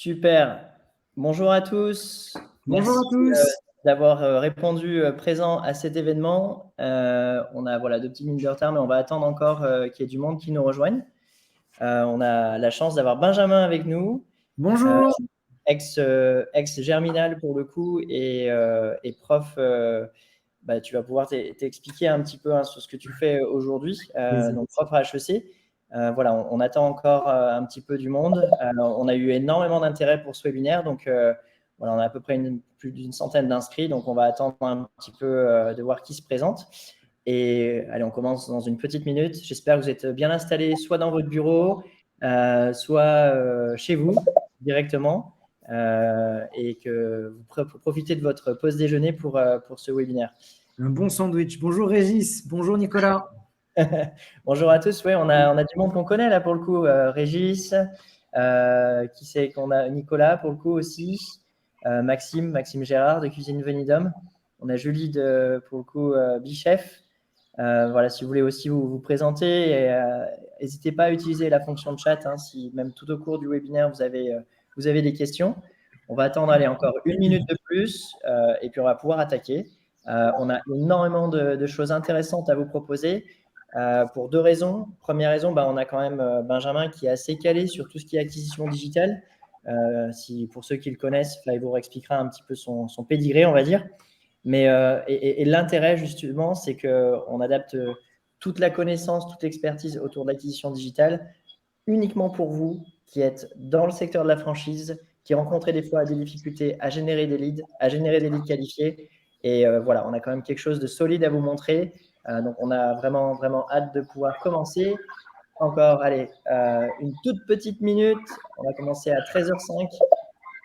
Super. Bonjour à tous. Bonjour Merci à tous. d'avoir répondu présent à cet événement. On a 2 petites minutes de retard, mais on va attendre encore qu'il y ait du monde qui nous rejoigne. On a la chance d'avoir Benjamin avec nous, Bonjour. ex-Germinal pour le coup, et prof. Tu vas pouvoir t'expliquer un petit peu sur ce que tu fais aujourd'hui, donc prof à HEC. On attend encore un petit peu du monde. On a eu énormément d'intérêt pour ce webinaire, donc on a à peu près plus d'une centaine d'inscrits, donc on va attendre un petit peu de voir qui se présente. Et allez, on commence dans une petite minute. J'espère que vous êtes bien installés, soit dans votre bureau, soit chez vous directement, et que vous profitez de votre pause déjeuner pour ce webinaire. Un bon sandwich. Bonjour Régis. Bonjour Nicolas. Bonjour à tous. Oui, on a du monde qu'on connaît là pour le coup. Régis, qui c'est qu'on a Nicolas pour le coup aussi. Maxime Gérard de Cuisine Venidum. On a Julie pour le coup Bichef. Si vous voulez aussi vous présenter, n'hésitez pas à utiliser la fonction de chat si même tout au cours du webinaire vous avez des questions. On va attendre encore une minute de plus et puis on va pouvoir attaquer. On a énormément de choses intéressantes à vous proposer pour deux raisons. Première raison, on a quand même Benjamin qui est assez calé sur tout ce qui est acquisition digitale. Pour ceux qui le connaissent, Fly vous expliquera un petit peu son pédigré, on va dire. Mais l'intérêt, justement, c'est qu'on adapte toute la connaissance, toute l'expertise autour de l'acquisition digitale uniquement pour vous qui êtes dans le secteur de la franchise, qui rencontrez des fois des difficultés à générer des leads, qualifiés. Et on a quand même quelque chose de solide à vous montrer. Donc, on a vraiment, vraiment hâte de pouvoir commencer. Encore, allez, une toute petite minute. On va commencer à 13h05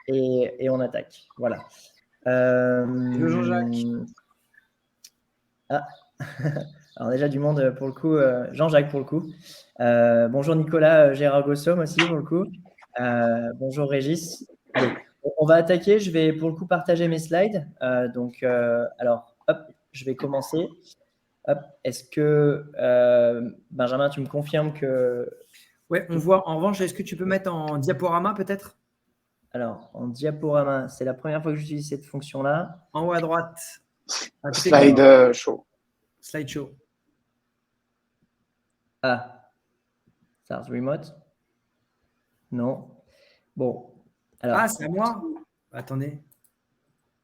et on attaque. Voilà. Bonjour Jean-Jacques. Ah, alors déjà du monde pour le coup, Jean-Jacques pour le coup. Bonjour Nicolas Gérard Gossom aussi pour le coup. Bonjour Régis. Allez, on va attaquer. Je vais pour le coup partager mes slides. Alors, hop, je vais commencer. Hop, est-ce que Benjamin, tu me confirmes que… Ouais, on voit. En revanche, est-ce que tu peux mettre en diaporama peut-être? Alors, en diaporama, c'est la première fois que j'utilise cette fonction-là. En haut à droite. Slideshow. Slideshow. Ah, Start Remote. Non. Bon. Alors, Ah, c'est à moi? Attendez.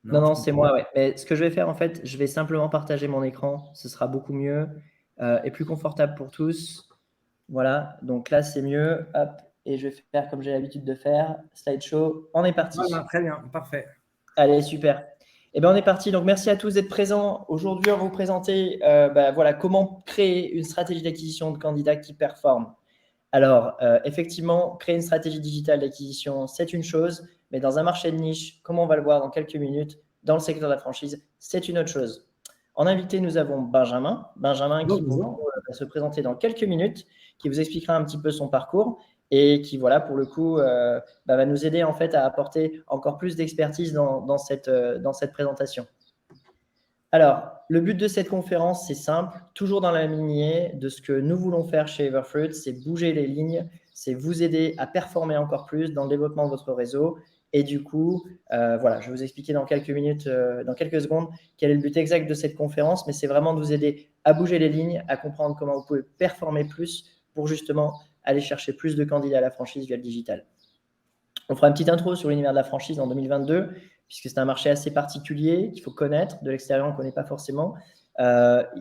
Non, c'est moi, ouais. Mais ce que je vais faire, en fait, je vais simplement partager mon écran. Ce sera beaucoup mieux et plus confortable pour tous. Voilà. Donc là, c'est mieux. Hop. Et je vais faire comme j'ai l'habitude de faire. Slideshow. On est parti. Voilà, très bien. Parfait. Allez, super. Eh bien, on est parti. Donc, merci à tous d'être présents. Aujourd'hui, on va vous présenter comment créer une stratégie d'acquisition de candidats qui performe. Alors, effectivement, créer une stratégie digitale d'acquisition, c'est une chose, mais dans un marché de niche, comme on va le voir dans quelques minutes, dans le secteur de la franchise, c'est une autre chose. En invité, nous avons Benjamin. Benjamin qui va se présenter dans quelques minutes, qui vous expliquera un petit peu son parcours et qui, pour le coup, va nous aider en fait à apporter encore plus d'expertise dans cette présentation. Alors, le but de cette conférence, c'est simple, toujours dans la lignée de ce que nous voulons faire chez Everfruit, c'est bouger les lignes, c'est vous aider à performer encore plus dans le développement de votre réseau. Et du coup, je vais vous expliquer dans quelques minutes, dans quelques secondes, quel est le but exact de cette conférence, mais c'est vraiment de vous aider à bouger les lignes, à comprendre comment vous pouvez performer plus pour justement aller chercher plus de candidats à la franchise via le digital. On fera une petite intro sur l'univers de la franchise en 2022, puisque c'est un marché assez particulier qu'il faut connaître. De l'extérieur, on ne connaît pas forcément.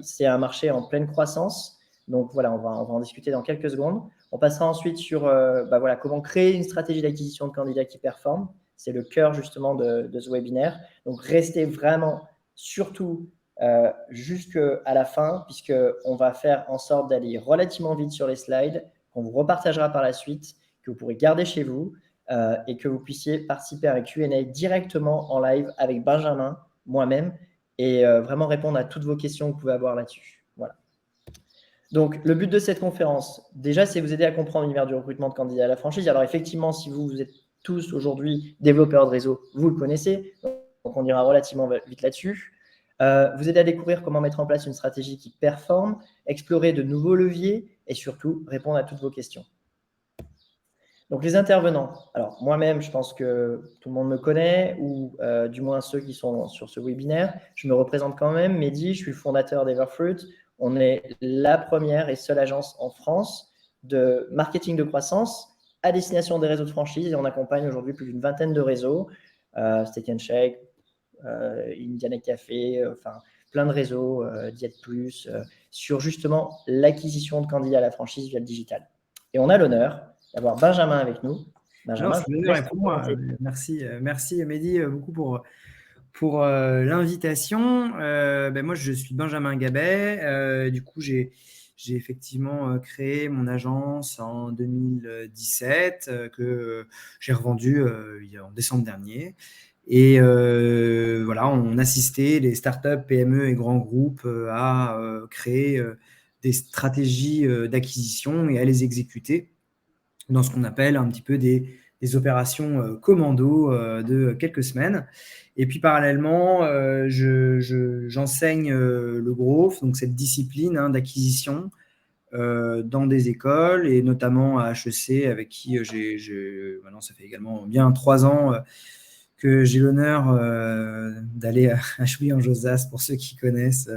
C'est un marché en pleine croissance. Donc voilà, on va en discuter dans quelques secondes. On passera ensuite sur comment créer une stratégie d'acquisition de candidats qui performe. C'est le cœur justement de ce webinaire. Donc restez vraiment, surtout jusqu'à la fin, puisqu'on va faire en sorte d'aller relativement vite sur les slides, qu'on vous repartagera par la suite, que vous pourrez garder chez vous. Et que vous puissiez participer à un Q&A directement en live avec Benjamin, moi-même, et vraiment répondre à toutes vos questions que vous pouvez avoir là-dessus. Voilà. Donc, le but de cette conférence, déjà, c'est vous aider à comprendre l'univers du recrutement de candidats à la franchise. Alors, effectivement, si vous êtes tous aujourd'hui développeurs de réseau, vous le connaissez, donc on ira relativement vite là-dessus. Vous aider à découvrir comment mettre en place une stratégie qui performe, explorer de nouveaux leviers et surtout répondre à toutes vos questions. Donc, les intervenants. Alors, moi-même, je pense que tout le monde me connaît, ou du moins ceux qui sont sur ce webinaire. Je me représente quand même, Mehdi, je suis le fondateur d'Everfruit. On est la première et seule agence en France de marketing de croissance à destination des réseaux de franchise. Et on accompagne aujourd'hui plus d'une vingtaine de réseaux, Steak and Shake, Indiana Café, enfin plein de réseaux, Diet Plus, sur justement l'acquisition de candidats à la franchise via le digital. Et on a l'honneur d'avoir Benjamin avec nous. Benjamin, L'honneur est pour moi. Merci Mehdi beaucoup pour l'invitation. Moi, je suis Benjamin Gabet. Du coup, j'ai effectivement créé mon agence en 2017 que j'ai revendue en décembre dernier. Et voilà, on assistait les startups, PME et grands groupes à créer des stratégies d'acquisition et à les exécuter dans ce qu'on appelle un petit peu des opérations commando de quelques semaines. Et puis parallèlement, j'enseigne le growth, donc cette discipline d'acquisition dans des écoles et notamment à HEC avec qui maintenant ça fait également bien 3 ans que j'ai l'honneur d'aller à Chouilly-en-Josas pour ceux qui connaissent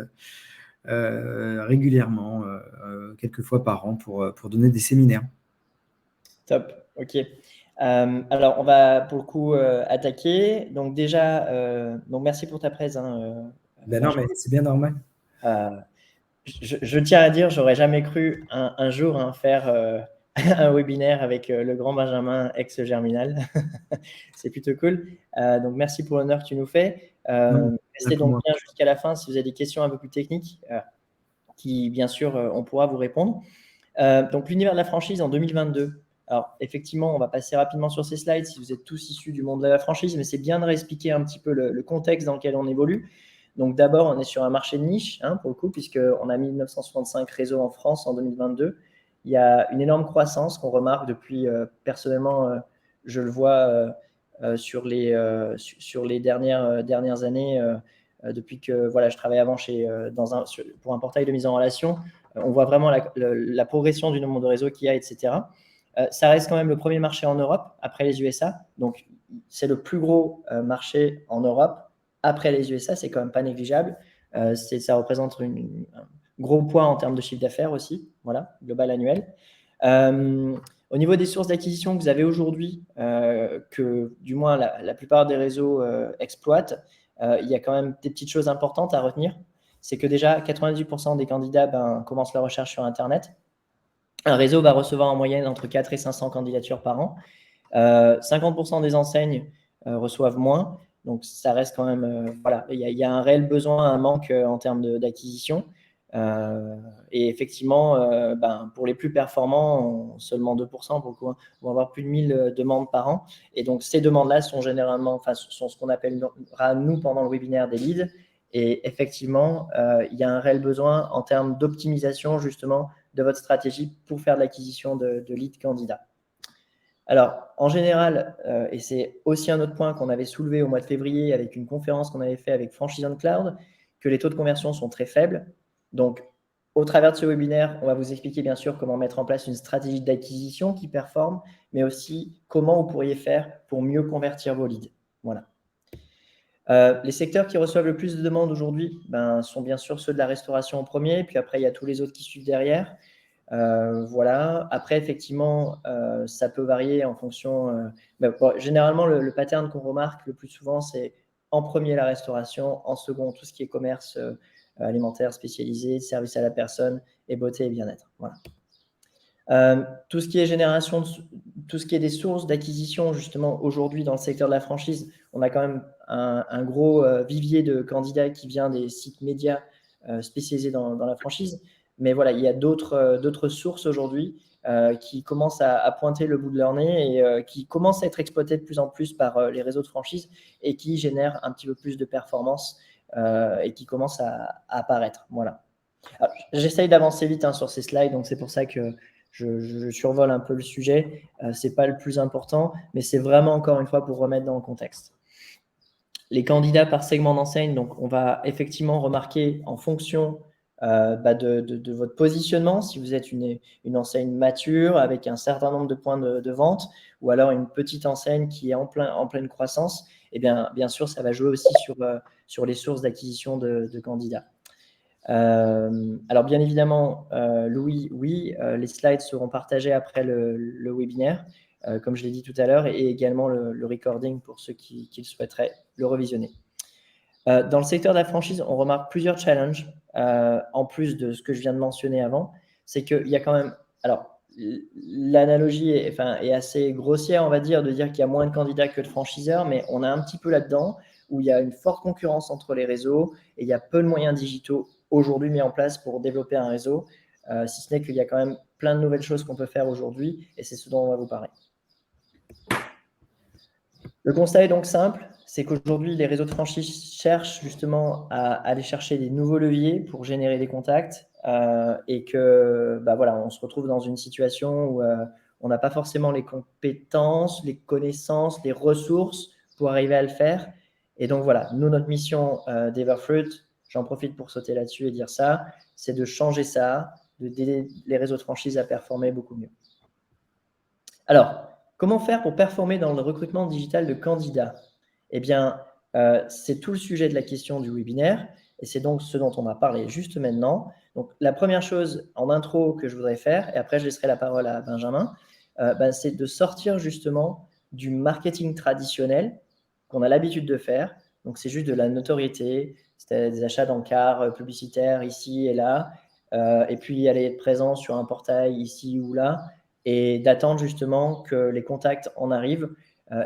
régulièrement, quelques fois par an pour donner des séminaires. Top, ok. Alors, on va pour le coup attaquer. Donc déjà, donc merci pour ta presse. Non, mais c'est bien normal. Je tiens à dire, j'aurais jamais cru un jour faire un webinaire avec le grand Benjamin ex-Germinal. C'est plutôt cool. Donc merci pour l'honneur que tu nous fais. Restez donc bien jusqu'à la fin si vous avez des questions un peu plus techniques, qui bien sûr on pourra vous répondre. Donc l'univers de la franchise en 2022. Alors, effectivement, on va passer rapidement sur ces slides si vous êtes tous issus du monde de la franchise, mais c'est bien de réexpliquer un petit peu le contexte dans lequel on évolue. Donc, d'abord, on est sur un marché de niche, pour le coup, puisqu'on a 1965 réseaux en France en 2022. Il y a une énorme croissance qu'on remarque depuis, personnellement, je le vois sur les dernières années, depuis que je travaille avant pour un portail de mise en relation. On voit vraiment la progression du nombre de réseaux qu'il y a, etc. Ça reste quand même le premier marché en Europe, après les USA. Donc, c'est le plus gros marché en Europe. Après les USA, c'est quand même pas négligeable. Ça représente un gros poids en termes de chiffre d'affaires aussi, global annuel. Au niveau des sources d'acquisition que vous avez aujourd'hui, que du moins la plupart des réseaux exploitent, il y a quand même des petites choses importantes à retenir. C'est que déjà, 98% des candidats commencent leur recherche sur Internet. Un réseau va recevoir en moyenne entre 4 et 500 candidatures par an. 50% des enseignes reçoivent moins. Donc, ça reste quand même… il y a un réel besoin, un manque en termes d'acquisition. Et effectivement, pour les plus performants, seulement 2% pour le coup, vont avoir plus de 1000 demandes par an. Et donc, ces demandes-là sont généralement, sont ce qu'on appellera nous pendant le webinaire des leads. Et effectivement, il y a un réel besoin en termes d'optimisation justement de votre stratégie pour faire de l'acquisition de leads candidats. Alors, en général, et c'est aussi un autre point qu'on avait soulevé au mois de février avec une conférence qu'on avait fait avec Franchise on Cloud, que les taux de conversion sont très faibles. Donc, au travers de ce webinaire, on va vous expliquer bien sûr comment mettre en place une stratégie d'acquisition qui performe, mais aussi comment vous pourriez faire pour mieux convertir vos leads. Voilà. Les secteurs qui reçoivent le plus de demandes aujourd'hui sont bien sûr ceux de la restauration en premier, puis après, il y a tous les autres qui suivent derrière. Après, effectivement, ça peut varier en fonction… généralement, le pattern qu'on remarque le plus souvent, c'est en premier la restauration, en second tout ce qui est commerce alimentaire spécialisé, service à la personne et beauté et bien-être. Voilà. Tout ce qui est génération, tout ce qui est des sources d'acquisition, justement, aujourd'hui dans le secteur de la franchise, on a quand même un gros vivier de candidats qui vient des sites médias spécialisés dans la franchise. Mais voilà, il y a d'autres sources aujourd'hui qui commencent à pointer le bout de leur nez et qui commencent à être exploitées de plus en plus par les réseaux de franchise et qui génèrent un petit peu plus de performance et qui commencent à apparaître. Voilà. J'essaye d'avancer vite sur ces slides, donc c'est pour ça que je survole un peu le sujet. Ce n'est pas le plus important, mais c'est vraiment encore une fois pour remettre dans le contexte. Les candidats par segment d'enseigne, donc on va effectivement remarquer en fonction de votre positionnement, si vous êtes une enseigne mature avec un certain nombre de points de vente, ou alors une petite enseigne qui est en pleine croissance, et bien sûr, ça va jouer aussi sur les sources d'acquisition de candidats. Alors bien évidemment, Louis, oui, les slides seront partagés après le webinaire, comme je l'ai dit tout à l'heure, et également le recording pour ceux qui souhaiteraient le revisionner. Dans le secteur de la franchise, on remarque plusieurs challenges, en plus de ce que je viens de mentionner avant. C'est qu'il y a quand même… Alors, l'analogie est assez grossière, on va dire, de dire qu'il y a moins de candidats que de franchiseurs, mais on a un petit peu là-dedans où il y a une forte concurrence entre les réseaux et il y a peu de moyens digitaux aujourd'hui mis en place pour développer un réseau, si ce n'est qu'il y a quand même plein de nouvelles choses qu'on peut faire aujourd'hui et c'est ce dont on va vous parler. Le constat est donc simple, c'est qu'aujourd'hui, les réseaux de franchise cherchent justement à aller chercher des nouveaux leviers pour générer des contacts et que, voilà, on se retrouve dans une situation où on n'a pas forcément les compétences, les connaissances, les ressources pour arriver à le faire. Et donc, voilà, nous, notre mission d'Everfruit, j'en profite pour sauter là-dessus et dire ça, c'est de changer ça, d'aider les réseaux de franchise à performer beaucoup mieux. Alors, comment faire pour performer dans le recrutement digital de candidats? Eh bien, c'est tout le sujet de la question du webinaire et c'est donc ce dont on va parler juste maintenant. Donc, la première chose en intro que je voudrais faire, et après je laisserai la parole à Benjamin, c'est de sortir justement du marketing traditionnel qu'on a l'habitude de faire. Donc, c'est juste de la notoriété, c'est des achats d'encarts publicitaires ici et là, et puis aller être présent sur un portail ici ou là, et d'attendre justement que les contacts en arrivent.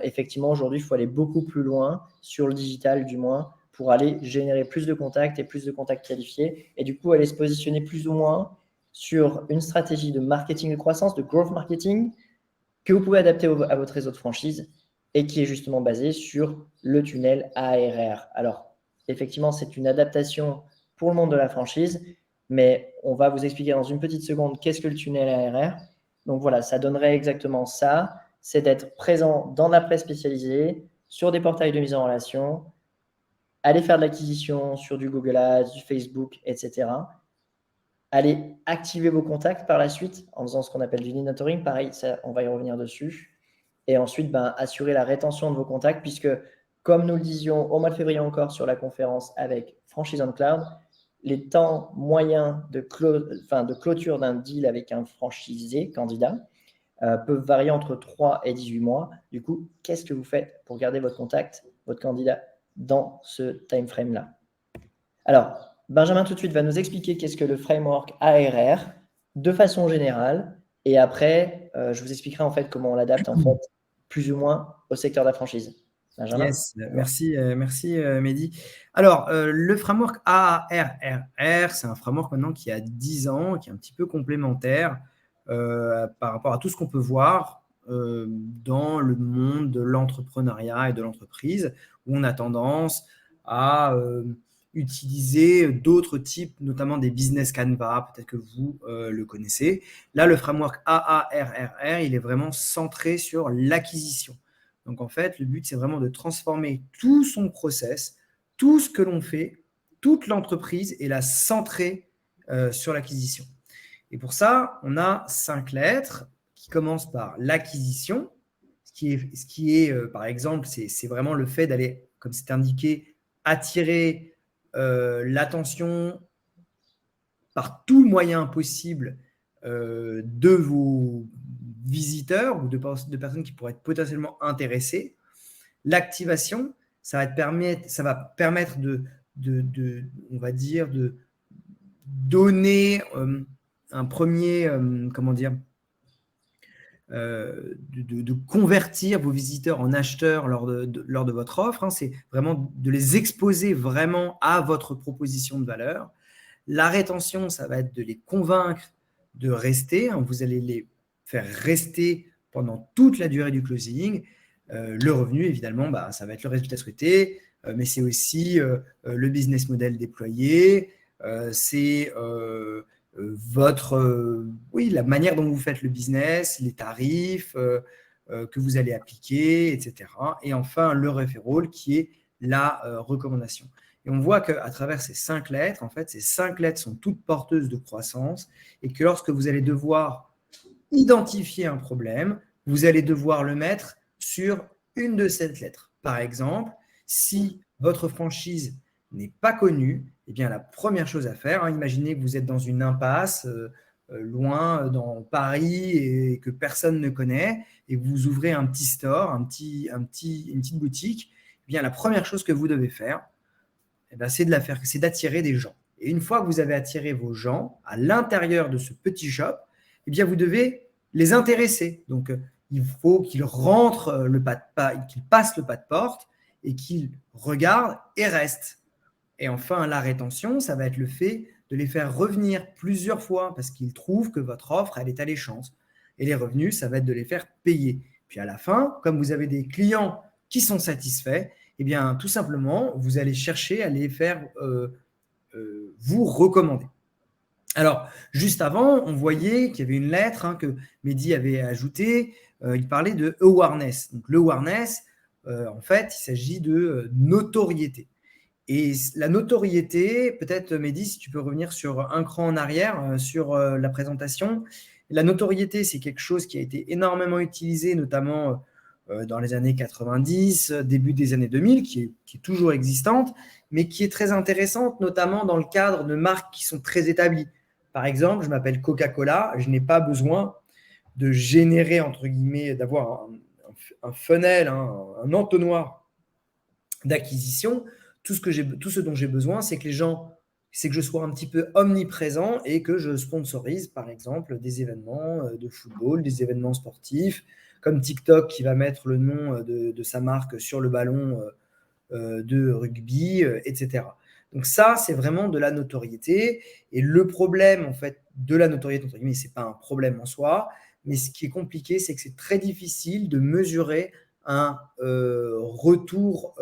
Effectivement, aujourd'hui, il faut aller beaucoup plus loin, sur le digital du moins, pour aller générer plus de contacts et plus de contacts qualifiés, et du coup, aller se positionner plus ou moins sur une stratégie de marketing de croissance, de growth marketing, que vous pouvez adapter à votre réseau de franchise, et qui est justement basé sur le tunnel ARR. Alors, effectivement, c'est une adaptation pour le monde de la franchise, mais on va vous expliquer dans une petite seconde qu'est-ce que le tunnel ARR. Donc voilà, ça donnerait exactement ça, c'est d'être présent dans la presse spécialisée, sur des portails de mise en relation, aller faire de l'acquisition sur du Google Ads, du Facebook, etc. Aller activer vos contacts par la suite en faisant ce qu'on appelle du lead nurturing. Pareil, ça, on va y revenir dessus. Et ensuite, assurer la rétention de vos contacts puisque, comme nous le disions au mois de février encore sur la conférence avec Franchise on Cloud, les temps moyens de clôture d'un deal avec un franchisé candidat peuvent varier entre 3 et 18 mois. Du coup, qu'est-ce que vous faites pour garder votre contact, votre candidat, dans ce time frame-là? Alors, Benjamin tout de suite va nous expliquer qu'est-ce que le framework ARR de façon générale. Et après, je vous expliquerai en fait comment on l'adapte en fait plus ou moins au secteur de la franchise. Benjamin. Yes, merci Mehdi. Alors, le framework ARRR, c'est un framework maintenant qui a 10 ans, qui est un petit peu complémentaire par rapport à tout ce qu'on peut voir dans le monde de l'entrepreneuriat et de l'entreprise, où on a tendance à utiliser d'autres types, notamment des business canvas, peut-être que vous le connaissez. Là, le framework AARRR, il est vraiment centré sur l'acquisition. Donc, en fait, le but, c'est vraiment de transformer tout son process, tout ce que l'on fait, toute l'entreprise et la centrer sur l'acquisition. Et pour ça, on a 5 lettres qui commencent par l'acquisition, ce qui est par exemple, c'est vraiment le fait d'aller, comme c'est indiqué, attirer l'attention par tout moyen possible de vos visiteurs ou de personnes qui pourraient être potentiellement intéressées. L'activation, ça va permettre de on va dire, de donner un premier, de convertir vos visiteurs en acheteurs lors de votre offre. C'est vraiment de les exposer vraiment à votre proposition de valeur. La rétention, ça va être de les convaincre de rester. Vous allez les faire rester pendant toute la durée du closing. Le revenu, évidemment, ça va être le résultat souhaité, mais c'est aussi le business model déployé, c'est la manière dont vous faites le business, les tarifs que vous allez appliquer, etc. Et enfin, le referral qui est la recommandation. Et on voit qu'à travers ces 5 lettres, en fait, ces 5 lettres sont toutes porteuses de croissance et que lorsque vous allez devoir identifier un problème, vous allez devoir le mettre sur une de ces lettres. Par exemple, si votre franchise n'est pas connue, eh bien, la première chose à faire, imaginez que vous êtes dans une impasse, loin dans Paris et que personne ne connaît, et que vous ouvrez un petit store, une petite boutique, eh bien, la première chose que vous devez faire, eh bien, c'est d'attirer des gens. Et une fois que vous avez attiré vos gens à l'intérieur de ce petit shop, eh bien, vous devez les intéresser. Donc, il faut qu'ils rentrent qu'ils passent le pas de porte et qu'ils regardent et restent. Et enfin, la rétention, ça va être le fait de les faire revenir plusieurs fois parce qu'ils trouvent que votre offre, elle est alléchante. Et les revenus, ça va être de les faire payer. Puis à la fin, comme vous avez des clients qui sont satisfaits, eh bien, tout simplement, vous allez chercher à les faire vous recommander. Alors, juste avant, on voyait qu'il y avait une lettre que Mehdi avait ajoutée. Il parlait de awareness. Donc, l'awareness, en fait, il s'agit de notoriété. Et la notoriété, peut-être Mehdi, si tu peux revenir sur un cran en arrière sur la présentation. La notoriété, c'est quelque chose qui a été énormément utilisé, notamment dans les années 90, début des années 2000, qui est toujours existante, mais qui est très intéressante, notamment dans le cadre de marques qui sont très établies. Par exemple, je m'appelle Coca-Cola, je n'ai pas besoin de générer, entre guillemets, d'avoir un funnel, un entonnoir d'acquisition. Tout ce dont j'ai besoin, c'est que je sois un petit peu omniprésent et que je sponsorise, par exemple, des événements de football, des événements sportifs, comme TikTok qui va mettre le nom de sa marque sur le ballon de rugby, etc. Donc ça, c'est vraiment de la notoriété. Et le problème, en fait, de la notoriété, ce n'est pas un problème en soi, mais ce qui est compliqué, c'est que c'est très difficile de mesurer un retour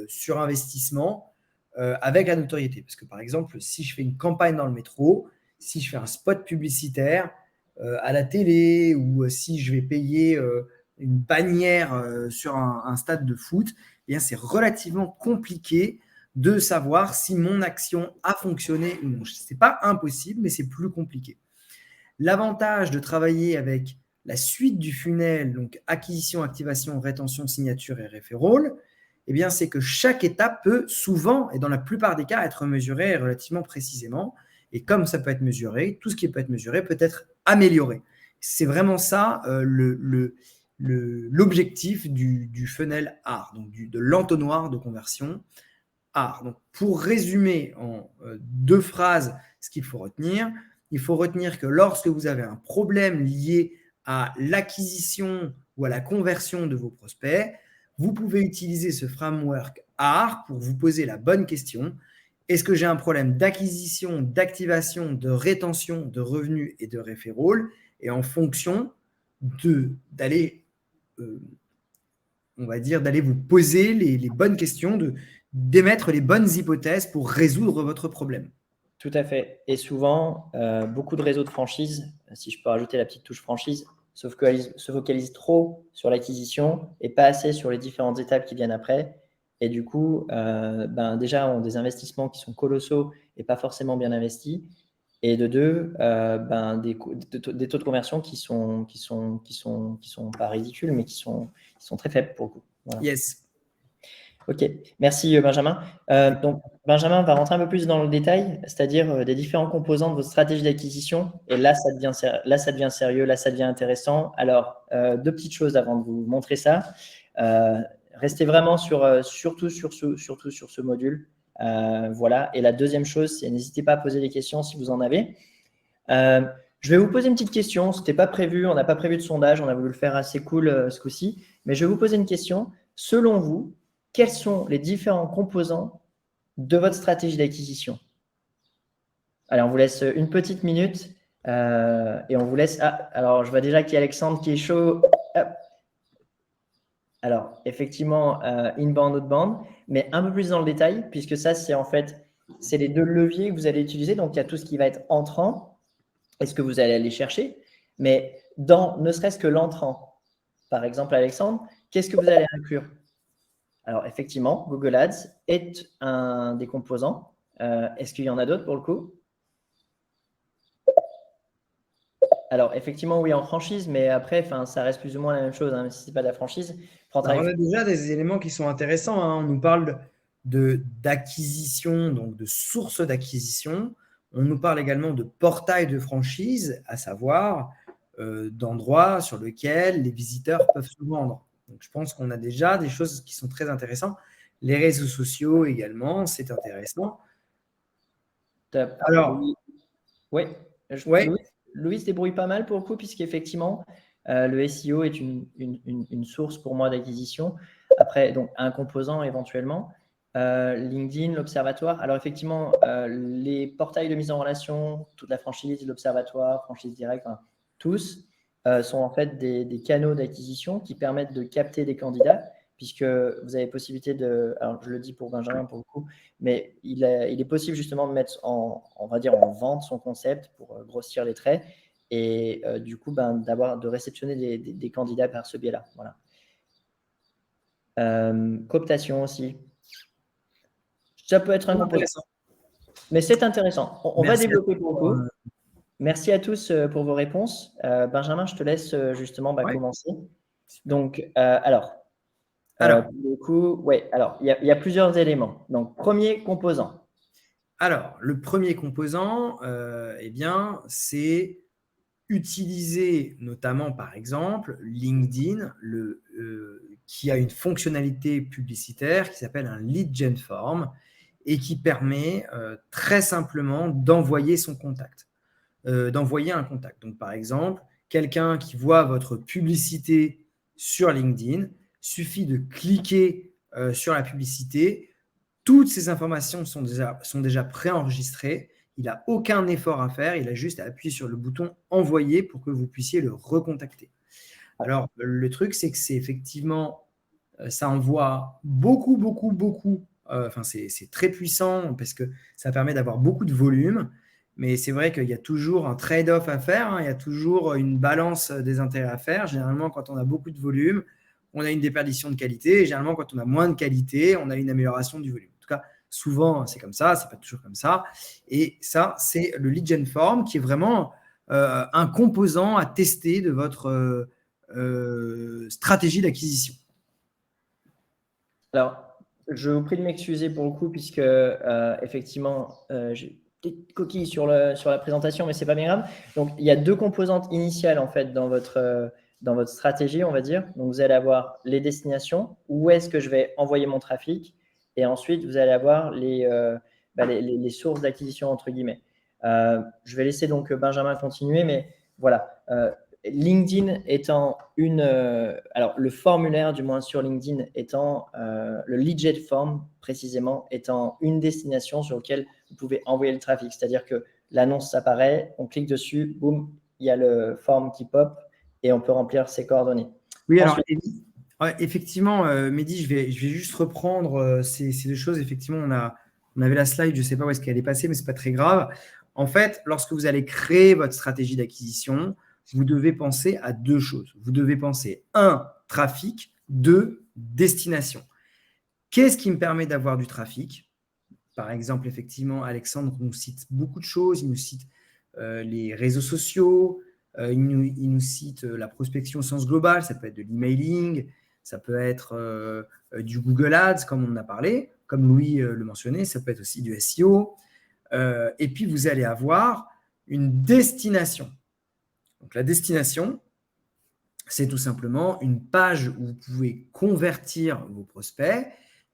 sur investissement avec la notoriété. Parce que, par exemple, si je fais une campagne dans le métro, si je fais un spot publicitaire à la télé ou si je vais payer une bannière sur un stade de foot, eh bien, c'est relativement compliqué de savoir si mon action a fonctionné ou non. Ce n'est pas impossible, mais c'est plus compliqué. L'avantage de travailler avec la suite du funnel, donc acquisition, activation, rétention, signature et referral, eh bien, c'est que chaque étape peut souvent, et dans la plupart des cas, être mesurée relativement précisément. Et comme ça peut être mesuré, tout ce qui peut être mesuré peut être amélioré. C'est vraiment ça l'objectif du funnel ARR, donc de l'entonnoir de conversion ARR. Donc, pour résumer en 2 phrases ce qu'il faut retenir, il faut retenir que lorsque vous avez un problème lié à l'acquisition ou à la conversion de vos prospects, vous pouvez utiliser ce framework ARR pour vous poser la bonne question. Est-ce que j'ai un problème d'acquisition, d'activation, de rétention, de revenus et de referral? Et en fonction d'aller vous poser les bonnes questions, d'émettre les bonnes hypothèses pour résoudre votre problème. Tout à fait. Et souvent, beaucoup de réseaux de franchise, si je peux rajouter la petite touche franchise, se focalisent trop sur l'acquisition et pas assez sur les différentes étapes qui viennent après. Et du coup, déjà, ont des investissements qui sont colossaux et pas forcément bien investis. Et de deux, des taux de conversion qui sont pas ridicules, mais qui sont très faibles pour vous. Voilà. Yes. Ok, merci Benjamin. Donc Benjamin va rentrer un peu plus dans le détail, c'est-à-dire des différents composants de votre stratégie d'acquisition. Et là, ça devient sérieux, là, ça devient intéressant. Alors, 2 petites choses avant de vous montrer ça. Restez vraiment surtout sur ce module. Voilà. Et la deuxième chose, c'est n'hésitez pas à poser des questions si vous en avez. Je vais vous poser une petite question. Ce n'était pas prévu, on n'a pas prévu de sondage, on a voulu le faire assez cool ce coup-ci. Mais je vais vous poser une question. Selon vous, quels sont les différents composants de votre stratégie d'acquisition? Allez, on vous laisse une petite minute et on vous laisse… Ah, alors, je vois déjà qu'il y a Alexandre qui est chaud. Hop. Alors, effectivement, inbound, outbound, mais un peu plus dans le détail, puisque ça, c'est les 2 leviers que vous allez utiliser. Donc, il y a tout ce qui va être entrant et ce que vous allez aller chercher. Mais ne serait-ce que l'entrant, par exemple, Alexandre, qu'est-ce que vous allez inclure? Alors, effectivement, Google Ads est un des composants. Est-ce qu'il y en a d'autres pour le coup? Alors, effectivement, oui, en franchise, mais après, ça reste plus ou moins la même chose. Hein, si ce n'est pas de la franchise, prends Alors, on a déjà des éléments qui sont intéressants. Hein. On nous parle d'acquisition, donc de sources d'acquisition. On nous parle également de portail de franchise, à savoir d'endroits sur lesquels les visiteurs peuvent se vendre. Donc, je pense qu'on a déjà des choses qui sont très intéressantes. Les réseaux sociaux également, c'est intéressant. Top. Alors, oui, ouais. Louis se débrouille pas mal pour le coup, puisqu'effectivement, le SEO est une source pour moi d'acquisition. Après, donc, un composant éventuellement. LinkedIn, l'Observatoire. Alors, effectivement, les portails de mise en relation, toute la franchise, l'Observatoire, franchise directe, tous sont en fait des canaux d'acquisition qui permettent de capter des candidats, puisque vous avez possibilité de… Alors, je le dis pour Benjamin pour le coup, mais il est possible justement de mettre on va dire en vente son concept pour grossir les traits et du coup, de réceptionner des candidats par ce biais-là. Voilà. Cooptation aussi. Ça peut être un composant. Mais c'est intéressant. On va développer pour le coup. Merci à tous pour vos réponses. Benjamin, je te laisse justement commencer. Donc, alors, pour le coup, alors, il y a plusieurs éléments. Donc, premier composant. Alors, le premier composant, eh bien, c'est utiliser notamment, par exemple, LinkedIn, qui a une fonctionnalité publicitaire qui s'appelle un lead gen form et qui permet très simplement d'envoyer son contact, d'envoyer un contact. Donc, par exemple, quelqu'un qui voit votre publicité sur LinkedIn, suffit de cliquer sur la publicité. Toutes ces informations sont déjà préenregistrées. Il n'a aucun effort à faire. Il a juste à appuyer sur le bouton « Envoyer » pour que vous puissiez le recontacter. Alors, le truc, c'est que c'est effectivement, ça envoie beaucoup. C'est très puissant parce que ça permet d'avoir beaucoup de volume. Mais c'est vrai qu'il y a toujours un trade-off à faire. Hein. Il y a toujours une balance des intérêts à faire. Généralement, quand on a beaucoup de volume, on a une déperdition de qualité. Et généralement, quand on a moins de qualité, on a une amélioration du volume. En tout cas, souvent, c'est comme ça. C'est pas toujours comme ça. Et ça, c'est le lead gen form qui est vraiment un composant à tester de votre stratégie d'acquisition. Alors, je vous prie de m'excuser pour le coup, puisque effectivement, j'ai des coquilles sur la présentation, mais ce n'est pas bien grave. Donc, il y a deux composantes initiales en fait dans votre stratégie, on va dire. Donc, vous allez avoir les destinations, où est-ce que je vais envoyer mon trafic, et ensuite, vous allez avoir les sources d'acquisition, entre guillemets. Je vais laisser donc Benjamin continuer, mais voilà. LinkedIn étant alors le formulaire du moins sur LinkedIn étant le lead gen form précisément étant une destination sur laquelle vous pouvez envoyer le trafic. C'est-à-dire que l'annonce apparaît, on clique dessus, boum, il y a le form qui pop et on peut remplir ses coordonnées. Oui, ensuite, alors effectivement, Mehdi, je vais juste reprendre ces deux choses. Effectivement, on avait la slide, je ne sais pas où est-ce qu'elle est passée, mais ce n'est pas très grave. En fait, lorsque vous allez créer votre stratégie d'acquisition, vous devez penser à deux choses. Vous devez penser, 1, trafic, 2, destination. Qu'est-ce qui me permet d'avoir du trafic? Par exemple, effectivement, Alexandre nous cite beaucoup de choses. Il nous cite les réseaux sociaux, il nous cite la prospection au sens global. Ça peut être de l'emailing, ça peut être du Google Ads, comme on en a parlé, comme Louis le mentionnait. Ça peut être aussi du SEO. Et puis, vous allez avoir une destination. Donc, la destination, c'est tout simplement une page où vous pouvez convertir vos prospects,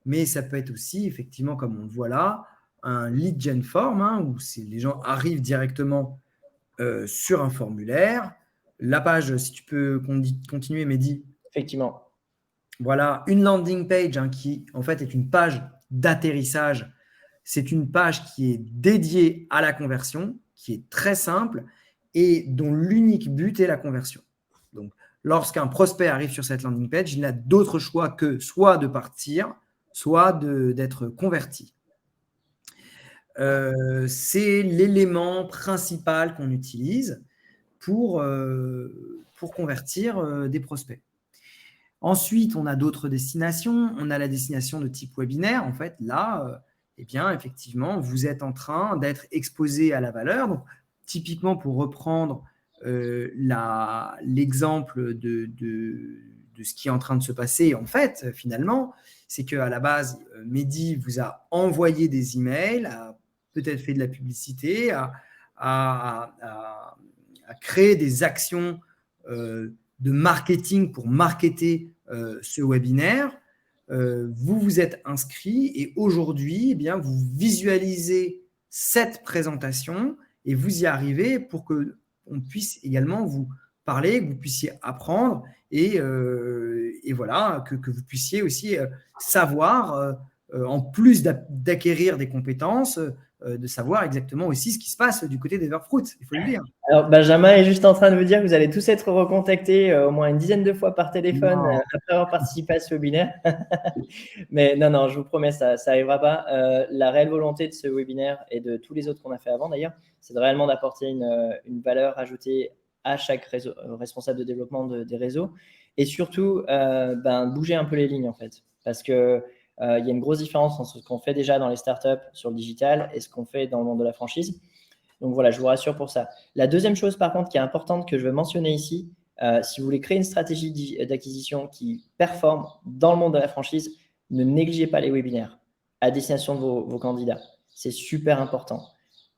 mais ça peut être aussi, effectivement, comme on le voit là, un lead gen form, hein, où les gens arrivent directement sur un formulaire. La page, si tu peux continuer, Mehdi. Effectivement. Voilà, une landing page hein, qui, en fait, est une page d'atterrissage. C'est une page qui est dédiée à la conversion, qui est très simple et dont l'unique but est la conversion. Donc, lorsqu'un prospect arrive sur cette landing page, il n'a d'autre choix que soit de partir, soit d'être converti. C'est l'élément principal qu'on utilise pour convertir des prospects. Ensuite, on a d'autres destinations. On a la destination de type webinaire. En fait, là, effectivement, vous êtes en train d'être exposé à la valeur. Donc, typiquement, pour reprendre l'exemple de ce qui est en train de se passer, en fait, finalement, c'est qu'à la base, Mehdi vous a envoyé des emails, a peut-être fait de la publicité, à créer des actions de marketing pour marketer ce webinaire. Vous vous êtes inscrit et aujourd'hui, vous visualisez cette présentation et vous y arrivez pour qu'on puisse également vous parler, que vous puissiez apprendre et voilà, que vous puissiez aussi savoir, en plus d'acquérir des compétences, de savoir exactement aussi ce qui se passe du côté d'Everfruit, il faut le dire. Alors, Benjamin est juste en train de me dire que vous allez tous être recontactés au moins une dizaine de fois par téléphone après avoir participé à ce webinaire. Mais non, je vous promets, ça n'arrivera pas. La réelle volonté de ce webinaire et de tous les autres qu'on a fait avant d'ailleurs, c'est réellement d'apporter une valeur ajoutée à chaque responsable de développement des réseaux et surtout bouger un peu les lignes en fait. Parce que il y a une grosse différence entre ce qu'on fait déjà dans les startups sur le digital et ce qu'on fait dans le monde de la franchise. Donc voilà, je vous rassure pour ça. La deuxième chose par contre qui est importante que je veux mentionner ici, si vous voulez créer une stratégie d'acquisition qui performe dans le monde de la franchise, ne négligez pas les webinaires à destination de vos candidats. C'est super important.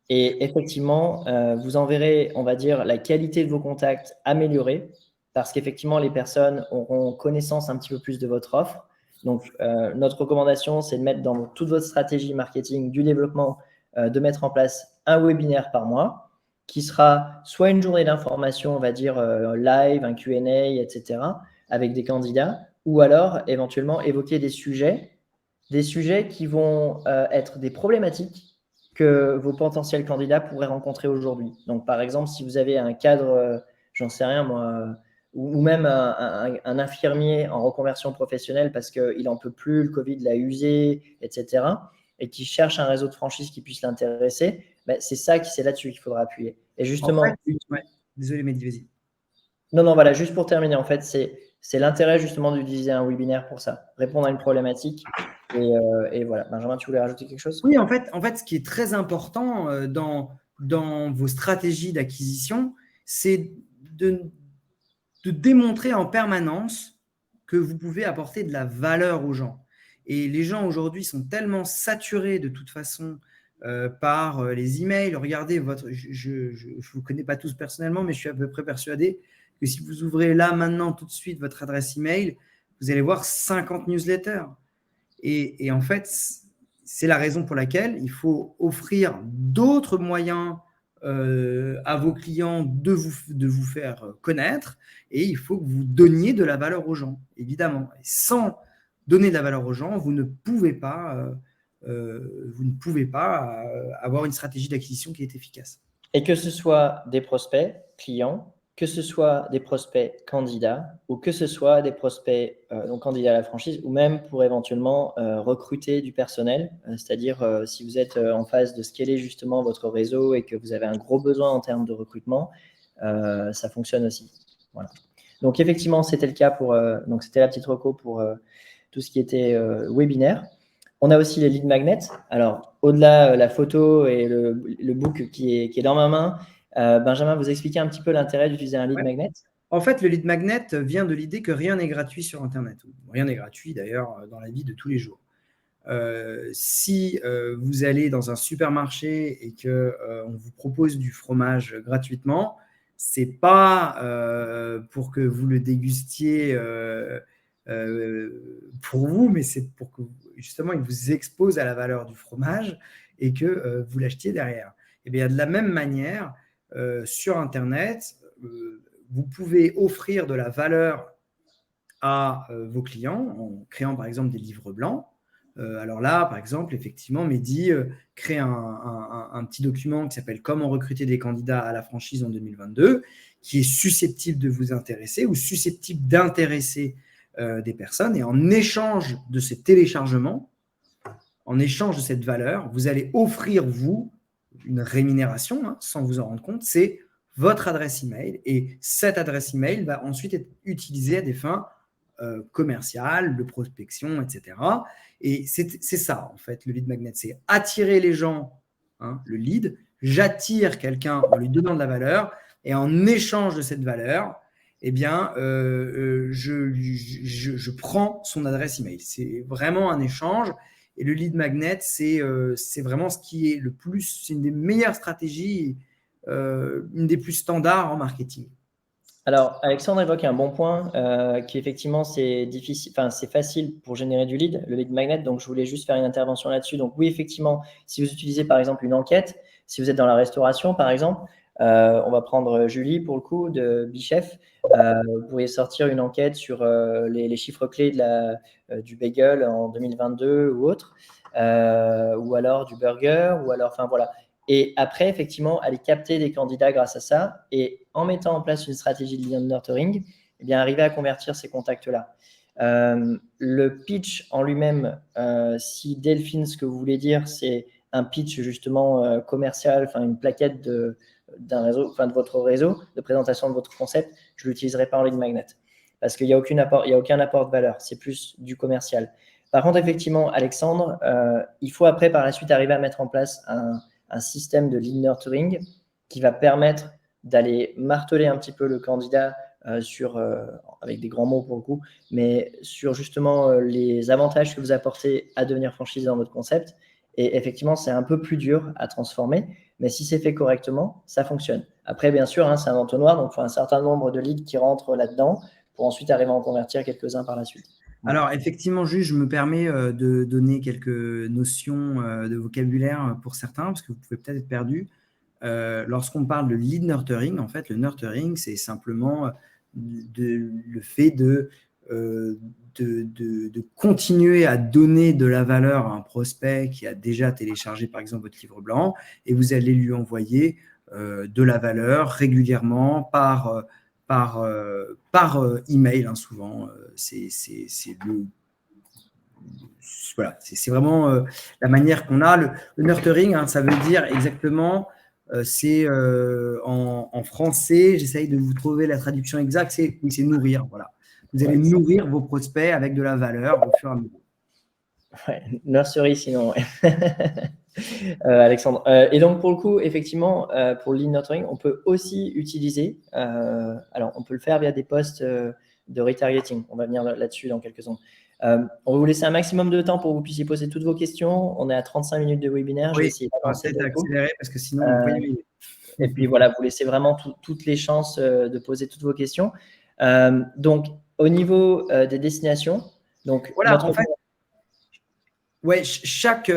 Et effectivement, vous en verrez, on va dire, la qualité de vos contacts améliorée parce qu'effectivement, les personnes auront connaissance un petit peu plus de votre offre. Donc, notre recommandation, c'est de mettre dans toute votre stratégie marketing du développement, de mettre en place un webinaire par mois qui sera soit une journée d'information, on va dire live, un Q&A, etc., avec des candidats, ou alors éventuellement évoquer des sujets qui vont être des problématiques que vos potentiels candidats pourraient rencontrer aujourd'hui. Donc, par exemple, si vous avez un cadre, j'en sais rien moi, ou même un infirmier en reconversion professionnelle parce qu'il n'en peut plus, le Covid l'a usé, etc., et qui cherche un réseau de franchise qui puisse l'intéresser, c'est là-dessus qu'il faudra appuyer. Et justement… En fait, désolé, Mehdi, vas-y. Non, voilà, juste pour terminer, en fait, c'est l'intérêt justement d'utiliser un webinaire pour ça, répondre à une problématique. Et voilà. Benjamin, tu voulais rajouter quelque chose ? Oui, en fait, ce qui est très important dans vos stratégies d'acquisition, c'est de démontrer en permanence que vous pouvez apporter de la valeur aux gens. Et les gens aujourd'hui sont tellement saturés de toute façon par les emails. Regardez, je ne vous connais pas tous personnellement, mais je suis à peu près persuadé que si vous ouvrez là, maintenant, tout de suite, votre adresse email, vous allez voir 50 newsletters. Et en fait, c'est la raison pour laquelle il faut offrir d'autres moyens à vos clients de vous faire connaître, et il faut que vous donniez de la valeur aux gens, évidemment. Et sans donner de la valeur aux gens, vous ne pouvez pas avoir une stratégie d'acquisition qui est efficace. Et que ce soit des prospects clients, que ce soit des prospects candidats ou que ce soit des prospects donc candidats à la franchise ou même pour éventuellement recruter du personnel, c'est-à-dire si vous êtes en phase de scaler justement votre réseau et que vous avez un gros besoin en termes de recrutement, ça fonctionne aussi. Voilà. Donc effectivement, c'était le cas donc c'était la petite reco pour tout ce qui était webinaire. On a aussi les lead magnets. Alors, au-delà la photo et le book qui est dans ma main, Benjamin, vous expliquez un petit peu l'intérêt d'utiliser un lead magnet ? En fait, le lead magnet vient de l'idée que rien n'est gratuit sur Internet. Rien n'est gratuit d'ailleurs dans la vie de tous les jours. Si vous allez dans un supermarché et qu'on vous propose du fromage gratuitement, ce n'est pas pour que vous le dégustiez pour vous, mais c'est pour que justement il vous expose à la valeur du fromage et que vous l'achetiez derrière. Et bien, de la même manière, sur Internet, vous pouvez offrir de la valeur à vos clients en créant par exemple des livres blancs. Alors là, par exemple, effectivement, Mehdi crée un petit document qui s'appelle « Comment recruter des candidats à la franchise en 2022 » qui est susceptible de vous intéresser ou susceptible d'intéresser des personnes. Et en échange de ces téléchargements, en échange de cette valeur, vous allez offrir, vous, une rémunération, sans vous en rendre compte, c'est votre adresse email. Et cette adresse email va ensuite être utilisée à des fins commercial, de prospection, etc. Et c'est ça, en fait, le lead magnet. C'est attirer les gens, le lead. J'attire quelqu'un en lui donnant de la valeur et en échange de cette valeur, eh bien, je prends son adresse email. C'est vraiment un échange. Et le lead magnet, c'est vraiment ce qui est le plus, c'est une des meilleures stratégies, une des plus standards en marketing. Alors, Alexandre évoque un bon point qui effectivement c'est difficile, enfin c'est facile pour générer du lead, le lead magnet. Donc, je voulais juste faire une intervention là-dessus. Donc, oui, effectivement, si vous utilisez par exemple une enquête, si vous êtes dans la restauration par exemple, on va prendre Julie pour le coup de Bichef. Vous pourriez sortir une enquête sur les chiffres clés du bagel en 2022 ou autre, ou alors du burger, ou alors, enfin voilà. Et après, effectivement, aller capter des candidats grâce à ça et en mettant en place une stratégie de lead nurturing, eh bien, arriver à convertir ces contacts-là. Le pitch en lui-même, si Delphine, ce que vous voulez dire, c'est un pitch justement commercial, enfin une plaquette d'un réseau, enfin de votre réseau, de présentation de votre concept, je ne l'utiliserai pas en lead magnet parce qu'il n'y a aucun apport de valeur, c'est plus du commercial. Par contre, effectivement, Alexandre, il faut après par la suite arriver à mettre en place un système de lead nurturing qui va permettre d'aller marteler un petit peu le candidat avec des grands mots pour le coup, mais sur justement les avantages que vous apportez à devenir franchisé dans votre concept. Et effectivement, c'est un peu plus dur à transformer, mais si c'est fait correctement, ça fonctionne. Après, bien sûr, c'est un entonnoir, donc il faut un certain nombre de leads qui rentrent là-dedans pour ensuite arriver à en convertir quelques-uns par la suite. Alors, effectivement, juste, je me permets de donner quelques notions de vocabulaire pour certains, parce que vous pouvez peut-être être perdu. Lorsqu'on parle de lead nurturing, en fait, le nurturing, c'est simplement le fait de continuer à donner de la valeur à un prospect qui a déjà téléchargé, par exemple, votre livre blanc, et vous allez lui envoyer de la valeur régulièrement par email, souvent. C'est vraiment la manière qu'on a. Le nurturing, ça veut dire exactement, c'est en français, j'essaye de vous trouver la traduction exacte, c'est nourrir. Voilà. Vous allez nourrir vos prospects avec de la valeur au fur et à mesure. Ouais, nursery sinon. Alexandre. Et donc, pour le coup, effectivement, pour le lead nurturing, on peut aussi utiliser, alors on peut le faire via des posts de retargeting. On va venir là-dessus dans quelques secondes. On va vous laisser un maximum de temps pour que vous puissiez poser toutes vos questions. On est à 35 minutes de webinaire. Oui, on va peut-être accélérer parce que sinon, on peut y aller. Et puis voilà, vous laissez vraiment toutes les chances de poser toutes vos questions. Donc, au niveau des destinations, donc voilà, en fait, ouais, chaque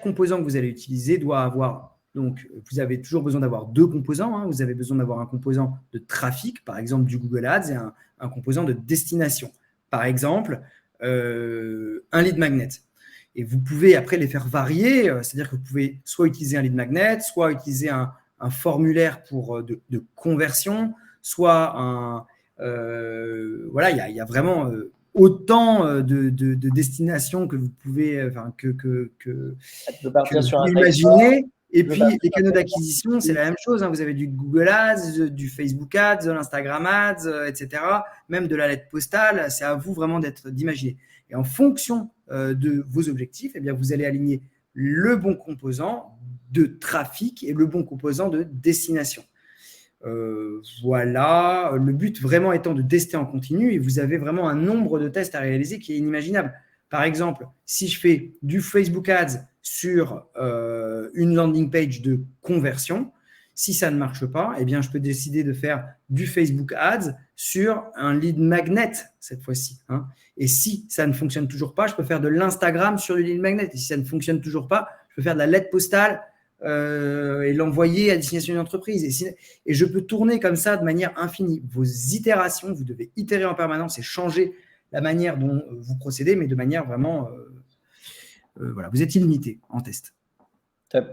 composant que vous allez utiliser doit avoir, donc vous avez toujours besoin d'avoir deux composants. Vous avez besoin d'avoir un composant de trafic, par exemple du Google Ads, et un composant de destination. Par exemple, un lead magnet. Et vous pouvez après les faire varier, c'est-à-dire que vous pouvez soit utiliser un lead magnet, soit utiliser un formulaire de conversion, soit voilà, il y a vraiment autant de destinations que vous pouvez imaginer. Et puis, les canaux d'acquisition, c'est la même chose. Vous avez du Google Ads, du Facebook Ads, de l'Instagram Ads, etc. Même de la lettre postale. C'est à vous vraiment d'imaginer. Et en fonction de vos objectifs, eh bien, vous allez aligner le bon composant de trafic et le bon composant de destination. Voilà, le but vraiment étant de tester en continu, et vous avez vraiment un nombre de tests à réaliser qui est inimaginable. Par exemple, si je fais du Facebook Ads sur une landing page de conversion, si ça ne marche pas, eh bien, je peux décider de faire du Facebook Ads sur un lead magnet cette fois-ci. Et si ça ne fonctionne toujours pas, je peux faire de l'Instagram sur du lead magnet. Et si ça ne fonctionne toujours pas, je peux faire de la lettre postale et l'envoyer à destination d'une entreprise. Et je peux tourner comme ça de manière infinie. Vos itérations, vous devez itérer en permanence et changer la manière dont vous procédez, mais de manière vraiment… voilà, vous êtes illimité en test. Top.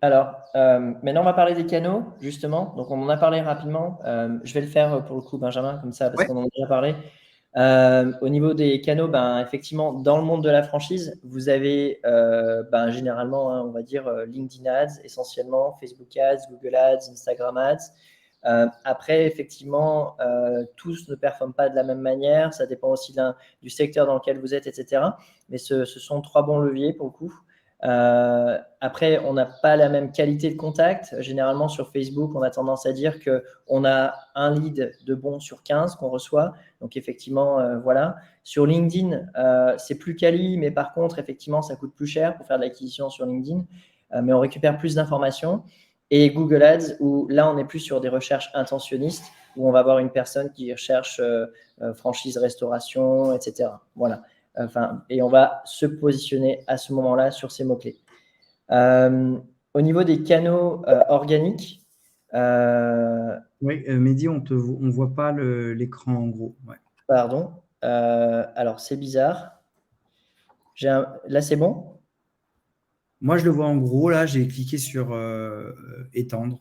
Alors, maintenant, on va parler des canaux, justement. Donc, on en a parlé rapidement. Je vais le faire pour le coup, Benjamin, comme ça, parce qu'on en a déjà parlé. Au niveau des canaux, effectivement, dans le monde de la franchise, vous avez généralement, on va dire LinkedIn Ads, essentiellement Facebook Ads, Google Ads, Instagram Ads. Après, effectivement, tous ne performent pas de la même manière. Ça dépend aussi du secteur dans lequel vous êtes, etc. Mais ce sont 3 bons leviers pour le coup. Après, on n'a pas la même qualité de contact. Généralement, sur Facebook, on a tendance à dire qu'on a un lead de bon sur 15 qu'on reçoit. Donc, effectivement, voilà. Sur LinkedIn, c'est plus quali, mais par contre, effectivement, ça coûte plus cher pour faire de l'acquisition sur LinkedIn. Mais on récupère plus d'informations. Et Google Ads, où là, on est plus sur des recherches intentionnistes, où on va avoir une personne qui recherche franchise restauration, etc. Voilà. Et on va se positionner à ce moment-là sur ces mots-clés. Au niveau des canaux organiques. Oui, Mehdi, on ne voit pas l'écran en gros. Ouais. Pardon. Alors, c'est bizarre. Là, c'est bon? Moi, je le vois en gros. Là, j'ai cliqué sur étendre.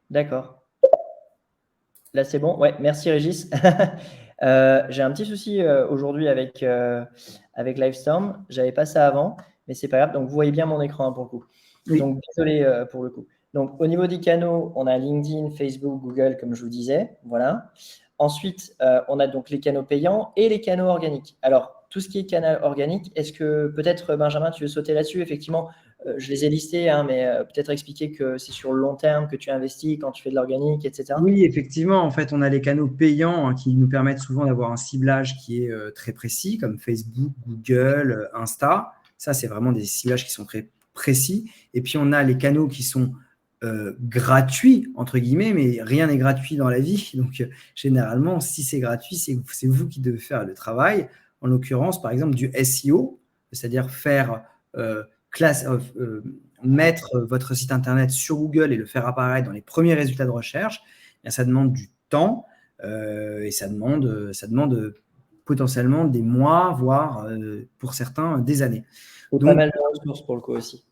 D'accord. Là, c'est bon? Ouais, merci Régis. J'ai un petit souci aujourd'hui avec Livestorm. Je n'avais pas ça avant, mais c'est pas grave. Donc, vous voyez bien mon écran pour le coup. Oui. Donc, désolé pour le coup. Donc, au niveau des canaux, on a LinkedIn, Facebook, Google, comme je vous disais. Voilà. Ensuite, on a donc les canaux payants et les canaux organiques. Alors, tout ce qui est canal organique, est-ce que peut-être, Benjamin, tu veux sauter là-dessus? Effectivement, je les ai listés, mais peut-être expliquer que c'est sur le long terme que tu investis quand tu fais de l'organique, etc. Oui, effectivement. En fait, on a les canaux payants qui nous permettent souvent d'avoir un ciblage qui est très précis, comme Facebook, Google, Insta. Ça, c'est vraiment des ciblages qui sont très précis. Et puis, on a les canaux qui sont gratuits, entre guillemets, mais rien n'est gratuit dans la vie. Donc, généralement, si c'est gratuit, c'est vous qui devez faire le travail. En l'occurrence, par exemple, du SEO, c'est-à-dire faire mettre votre site internet sur Google et le faire apparaître dans les premiers résultats de recherche. Bien, ça demande du temps et ça demande potentiellement des mois, voire pour certains des années. Donc, pas mal de ressources pour le coup aussi.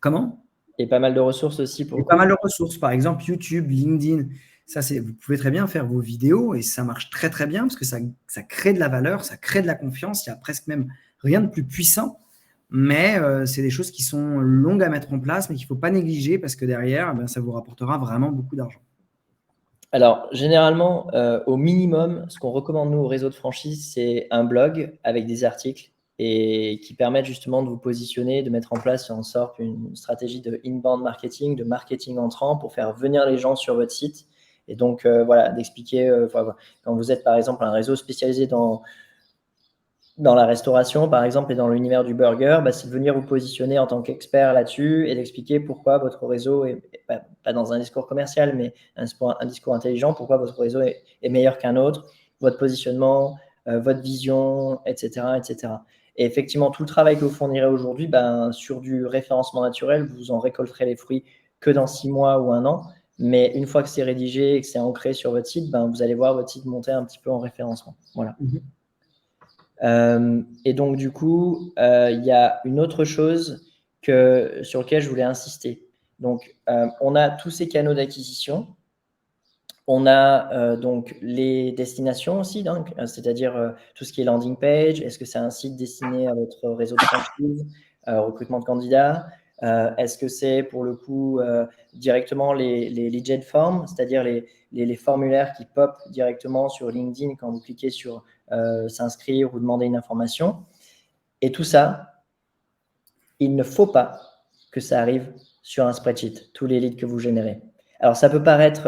Comment? Et pas mal de ressources aussi pour le coup. Pas mal de ressources, par exemple YouTube, LinkedIn. Ça, vous pouvez très bien faire vos vidéos et ça marche très très bien parce que ça crée de la valeur, ça crée de la confiance. Il n'y a presque même rien de plus puissant. Mais c'est des choses qui sont longues à mettre en place, mais qu'il ne faut pas négliger parce que derrière, ça vous rapportera vraiment beaucoup d'argent. Alors, généralement, au minimum, ce qu'on recommande, nous, au réseau de franchise, c'est un blog avec des articles et qui permettent justement de vous positionner, de mettre en place en sorte une stratégie de inbound marketing, de marketing entrant pour faire venir les gens sur votre site. Et donc, voilà, d'expliquer, quand vous êtes, par exemple, un réseau spécialisé dans la restauration, par exemple, et dans l'univers du burger, c'est de venir vous positionner en tant qu'expert là-dessus et d'expliquer pourquoi votre réseau est pas dans un discours commercial, mais un discours intelligent, pourquoi votre réseau est meilleur qu'un autre, votre positionnement, votre vision, etc., etc. Et effectivement, tout le travail que vous fournirez aujourd'hui, sur du référencement naturel, vous en récolterez les fruits que dans 6 mois ou 1 an. Mais une fois que c'est rédigé et que c'est ancré sur votre site, vous allez voir votre site monter un petit peu en référencement. Voilà. Et donc, du coup, il y a une autre chose sur laquelle je voulais insister. Donc, on a tous ces canaux d'acquisition. On a donc les destinations aussi, c'est-à-dire tout ce qui est landing page. Est-ce que c'est un site destiné à votre réseau de franchise, recrutement de candidats? Est-ce que c'est pour le coup directement les lead gen forms, c'est-à-dire les formulaires qui pop directement sur LinkedIn quand vous cliquez sur s'inscrire ou demander une information? Et tout ça, il ne faut pas que ça arrive sur un spreadsheet, tous les leads que vous générez. Alors, ça peut paraître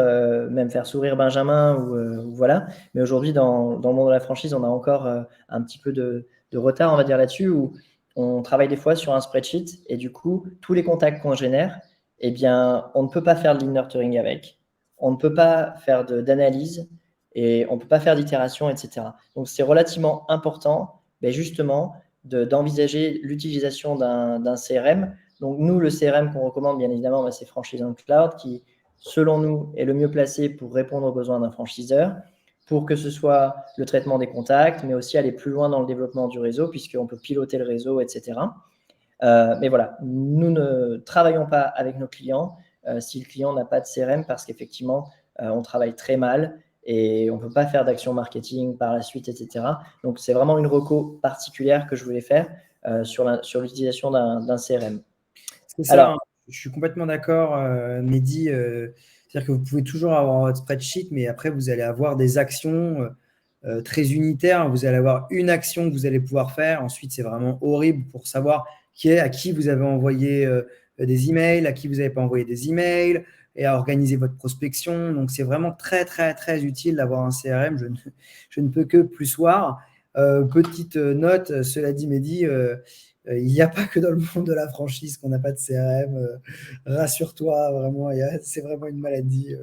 même faire sourire Benjamin ou voilà, mais aujourd'hui, dans le monde de la franchise, on a encore un petit peu de retard, on va dire là-dessus, où on travaille des fois sur un spreadsheet et du coup, tous les contacts qu'on génère, eh bien, on ne peut pas faire de lead nurturing avec, on ne peut pas faire d'analyse et on ne peut pas faire d'itération, etc. Donc, c'est relativement important, justement, d'envisager l'utilisation d'un CRM. Donc, nous, le CRM qu'on recommande, bien évidemment, c'est Franchise on Cloud, qui, selon nous, est le mieux placé pour répondre aux besoins d'un franchiseur, pour que ce soit le traitement des contacts, mais aussi aller plus loin dans le développement du réseau, puisqu'on peut piloter le réseau, etc. Mais voilà, nous ne travaillons pas avec nos clients si le client n'a pas de CRM, parce qu'effectivement, on travaille très mal et on ne peut pas faire d'action marketing par la suite, etc. Donc, c'est vraiment une reco particulière que je voulais faire sur l'utilisation d'un CRM. C'est ça. Alors, je suis complètement d'accord, Mehdi. C'est-à-dire que vous pouvez toujours avoir votre spreadsheet, mais après, vous allez avoir des actions très unitaires. Vous allez avoir une action que vous allez pouvoir faire. Ensuite, c'est vraiment horrible pour savoir à qui vous avez envoyé des emails, à qui vous n'avez pas envoyé des emails, et à organiser votre prospection. Donc, c'est vraiment très, très, très utile d'avoir un CRM. Je ne peux que plus voir. Petite note, cela dit, Mehdi, il n'y a pas que dans le monde de la franchise qu'on n'a pas de CRM. Rassure-toi, vraiment, c'est vraiment une maladie.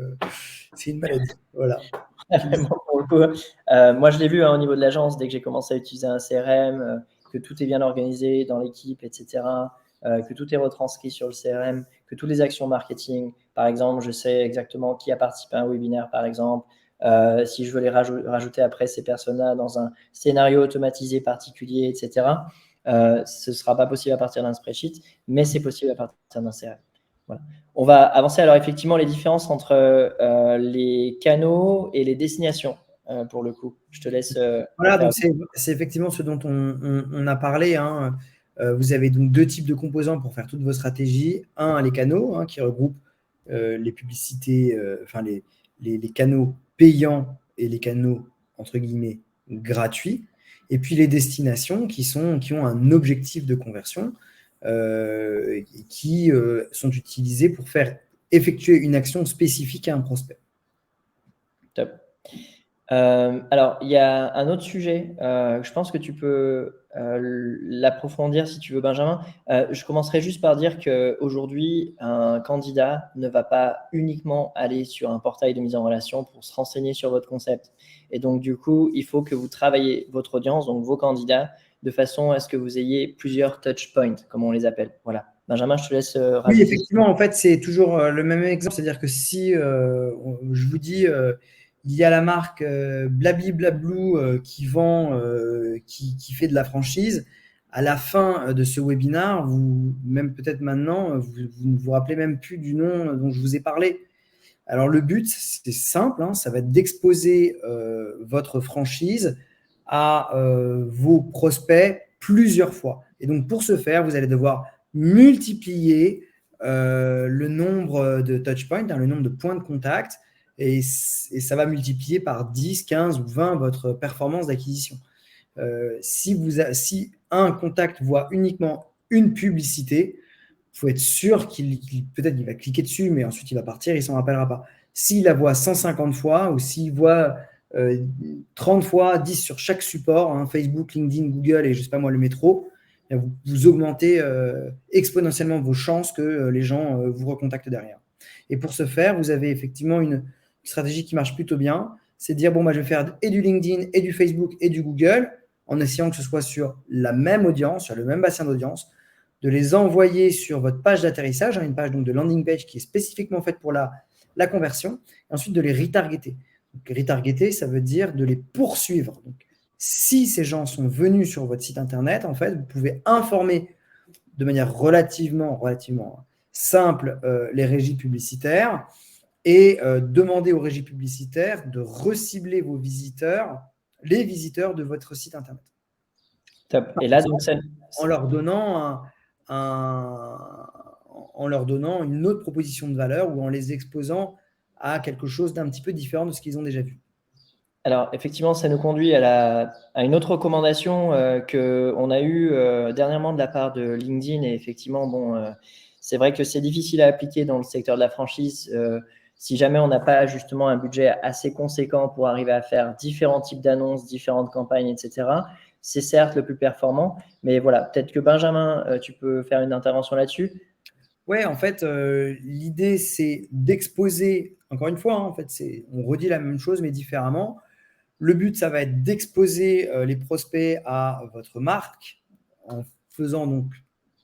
C'est une maladie, voilà. Pour le coup, moi, je l'ai vu au niveau de l'agence, dès que j'ai commencé à utiliser un CRM, que tout est bien organisé dans l'équipe, etc., que tout est retranscrit sur le CRM, que toutes les actions marketing, par exemple, je sais exactement qui a participé à un webinaire, par exemple, si je veux les rajouter après ces personnes-là dans un scénario automatisé particulier, etc., ce ne sera pas possible à partir d'un spreadsheet, mais c'est possible à partir d'un CRM. Voilà. On va avancer. Alors, effectivement, les différences entre les canaux et les destinations, pour le coup. Je te laisse. Voilà, donc c'est effectivement ce dont on a parlé. Hein. Vous avez donc 2 types de composants pour faire toutes vos stratégies. Un, les canaux, qui regroupent les publicités, les canaux payants et les canaux, entre guillemets, gratuits. Et puis les destinations qui ont un objectif de conversion, qui sont utilisés pour faire effectuer une action spécifique à un prospect. Top. Alors, il y a un autre sujet. Je pense que tu peux l'approfondir si tu veux, Benjamin. Je commencerai juste par dire qu'aujourd'hui, un candidat ne va pas uniquement aller sur un portail de mise en relation pour se renseigner sur votre concept. Et donc, du coup, il faut que vous travaillez votre audience, donc vos candidats, de façon à ce que vous ayez plusieurs touch points, comme on les appelle. Voilà. Benjamin, je te laisse rajouter. Oui, effectivement, en fait, c'est toujours le même exemple. C'est-à-dire que si je vous dis, il y a la marque Blabli Blablou qui vend, qui fait de la franchise, à la fin de ce webinaire, même peut-être maintenant, vous ne vous rappelez même plus du nom dont je vous ai parlé. Alors, le but, c'est simple, ça va être d'exposer votre franchise à vos prospects plusieurs fois. Et donc, pour ce faire, vous allez devoir multiplier le nombre de touchpoints, le nombre de points de contact, et ça va multiplier par 10, 15 ou 20 votre performance d'acquisition. Si un contact voit uniquement une publicité, il faut être sûr peut-être qu'il va cliquer dessus, mais ensuite il va partir, il ne s'en rappellera pas. S'il la voit 150 fois ou s'il voit 30 fois, 10 sur chaque support, Facebook, LinkedIn, Google et je ne sais pas moi, le métro, vous augmentez exponentiellement vos chances que les gens vous recontactent derrière. Et pour ce faire, vous avez effectivement une stratégie qui marche plutôt bien. C'est de dire, je vais faire et du LinkedIn, et du Facebook, et du Google, en essayant que ce soit sur la même audience, sur le même bassin d'audience, de les envoyer sur votre page d'atterrissage, une page donc de landing page qui est spécifiquement faite pour la conversion, et ensuite de les retargeter. Donc, retargeter, ça veut dire de les poursuivre. Donc, si ces gens sont venus sur votre site internet, en fait, vous pouvez informer de manière relativement simple les régies publicitaires et demander aux régies publicitaires de recibler les visiteurs de votre site internet. Top. Et là, donc, en leur donnant une autre proposition de valeur ou en les exposant à quelque chose d'un petit peu différent de ce qu'ils ont déjà vu. Alors, effectivement, ça nous conduit à une autre recommandation qu'on a eue dernièrement de la part de LinkedIn. Et effectivement, c'est vrai que c'est difficile à appliquer dans le secteur de la franchise si jamais on n'a pas justement un budget assez conséquent pour arriver à faire différents types d'annonces, différentes campagnes, etc. C'est certes le plus performant, mais voilà, peut-être que Benjamin, tu peux faire une intervention là-dessus. Ouais, en fait, l'idée, c'est d'exposer, encore une fois, en fait, on redit la même chose, mais différemment. Le but, ça va être d'exposer les prospects à votre marque en faisant donc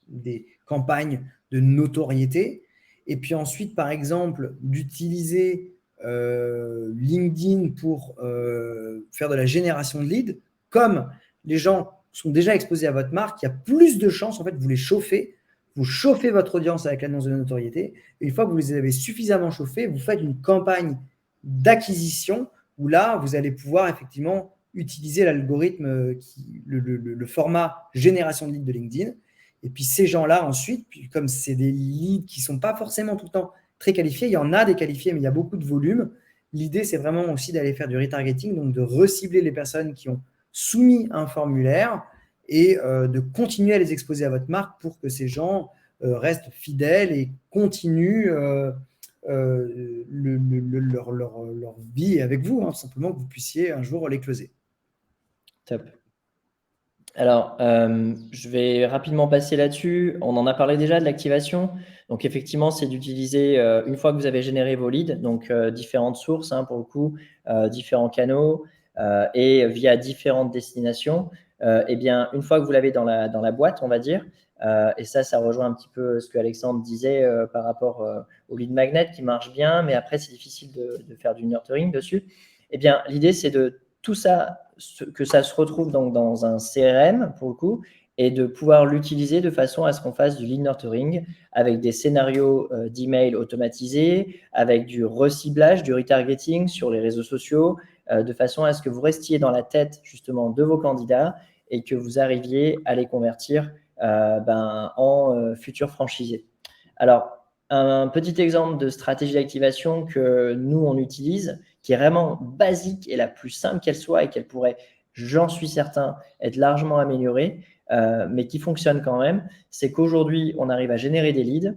des campagnes de notoriété. Et puis ensuite, par exemple, d'utiliser LinkedIn pour faire de la génération de leads. Comme les gens sont déjà exposés à votre marque, il y a plus de chances, en fait, vous les chauffez. Vous chauffez votre audience avec l'annonce de notoriété. Et une fois que vous les avez suffisamment chauffés, vous faites une campagne d'acquisition où là, vous allez pouvoir effectivement utiliser l'algorithme, le format génération de leads de LinkedIn. Et puis ces gens-là, ensuite, comme c'est des leads qui ne sont pas forcément tout le temps très qualifiés. Il y en a des qualifiés, mais il y a beaucoup de volume. L'idée, c'est vraiment aussi d'aller faire du retargeting, donc de recibler les personnes qui ont soumis un formulaire et de continuer à les exposer à votre marque pour que ces gens restent fidèles et continuent leur vie avec vous, hein, tout simplement, que vous puissiez un jour les closer. Top. Alors, je vais rapidement passer là-dessus. On en a parlé déjà de l'activation. Donc, effectivement, c'est d'utiliser, une fois que vous avez généré vos leads, donc différentes sources, hein, pour le coup, différents canaux et via différentes destinations. Eh bien, une fois que vous l'avez dans la boîte, on va dire, et ça rejoint un petit peu ce que Alexandre disait par rapport au lead magnet qui marche bien, mais après, c'est difficile de faire du nurturing dessus. Eh bien, l'idée, c'est de tout ça, que ça se retrouve donc dans un CRM pour le coup, et de pouvoir l'utiliser de façon à ce qu'on fasse du lead nurturing avec des scénarios d'email automatisés, avec du reciblage, du retargeting sur les réseaux sociaux, de façon à ce que vous restiez dans la tête justement de vos candidats et que vous arriviez à les convertir en futurs franchisés. Alors, un petit exemple de stratégie d'activation que nous, on utilise, qui est vraiment basique et la plus simple qu'elle soit et qu'elle pourrait, j'en suis certain, être largement améliorée, mais qui fonctionne quand même, c'est qu'aujourd'hui, on arrive à générer des leads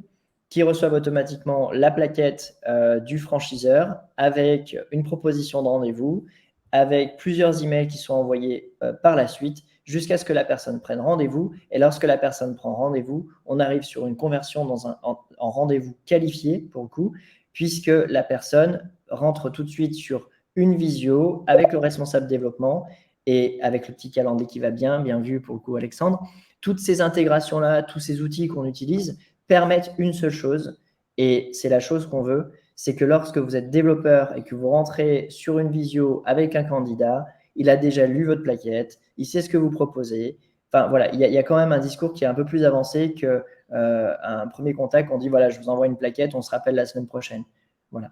qui reçoivent automatiquement la plaquette du franchiseur avec une proposition de rendez-vous, avec plusieurs emails qui sont envoyés par la suite jusqu'à ce que la personne prenne rendez-vous. Et lorsque la personne prend rendez-vous, on arrive sur une conversion en rendez-vous qualifié, pour le coup, puisque la personne rentre tout de suite sur une visio avec le responsable développement et avec le petit calendrier qui va bien vu pour le coup, Alexandre. Toutes ces intégrations-là, tous ces outils qu'on utilise permettent une seule chose, et c'est la chose qu'on veut, c'est que lorsque vous êtes développeur et que vous rentrez sur une visio avec un candidat, il a déjà lu votre plaquette, il sait ce que vous proposez. Enfin, voilà, il y a quand même un discours qui est un peu plus avancé qu'un premier contact. On dit, voilà, je vous envoie une plaquette, on se rappelle la semaine prochaine. Voilà.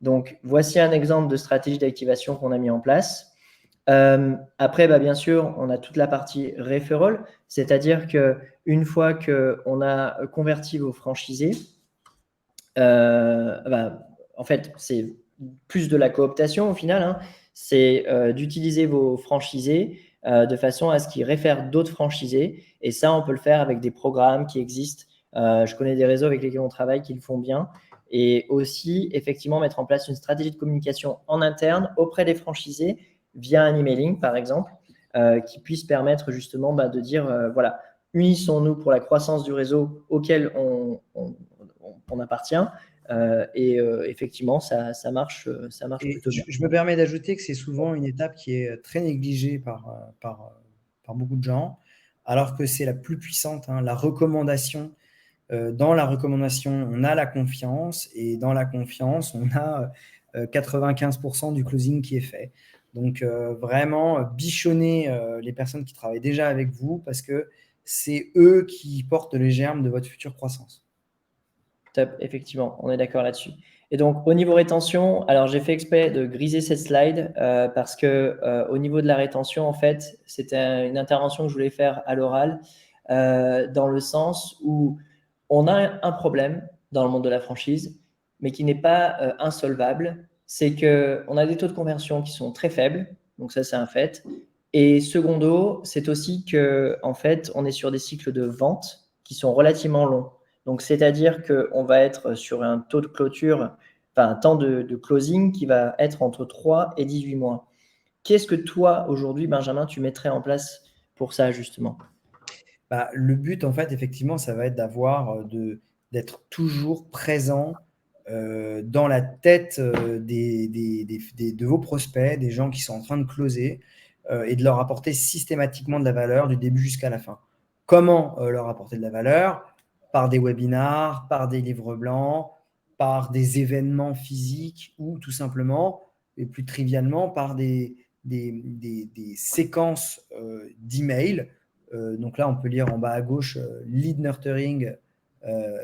Donc, voici un exemple de stratégie d'activation qu'on a mis en place. Après, bien sûr, on a toute la partie referral, c'est-à-dire qu'une fois qu'on a converti vos franchisés, en fait, c'est plus de la cooptation au final, hein. C'est d'utiliser vos franchisés de façon à ce qu'ils réfèrent d'autres franchisés. Et ça, on peut le faire avec des programmes qui existent. Je connais des réseaux avec lesquels on travaille qui le font bien. Et aussi, effectivement, mettre en place une stratégie de communication en interne auprès des franchisés via un emailing, par exemple, qui puisse permettre justement de dire, voilà, unissons-nous pour la croissance du réseau auquel on appartient. Effectivement, ça marche plutôt bien. Je me permets d'ajouter que c'est souvent une étape qui est très négligée par beaucoup de gens, alors que c'est la plus puissante, hein, la recommandation. Dans la recommandation, on a la confiance, et dans la confiance, on a 95% du closing qui est fait. Donc, vraiment, bichonnez les personnes qui travaillent déjà avec vous, parce que c'est eux qui portent les germes de votre future croissance. Top, effectivement, on est d'accord là-dessus. Et donc, au niveau rétention, alors j'ai fait exprès de griser cette slide parce que au niveau de la rétention, en fait, c'était une intervention que je voulais faire à l'oral dans le sens où on a un problème dans le monde de la franchise, mais qui n'est pas insolvable. C'est qu'on a des taux de conversion qui sont très faibles, donc ça, c'est un fait. Et secondo, c'est aussi qu'en fait, on est sur des cycles de vente qui sont relativement longs. Donc, c'est-à-dire qu'on va être sur un taux de clôture, enfin un temps de closing qui va être entre 3 et 18 mois. Qu'est-ce que toi, aujourd'hui, Benjamin, tu mettrais en place pour ça, justement ? Le but, en fait, effectivement, ça va être d'être toujours présent dans la tête de vos prospects, des gens qui sont en train de closer, et de leur apporter systématiquement de la valeur du début jusqu'à la fin. Comment leur apporter de la valeur ? Par des webinars, par des livres blancs, par des événements physiques, ou tout simplement, et plus trivialement, par des séquences d'emails. Donc là, on peut lire en bas à gauche Lead Nurturing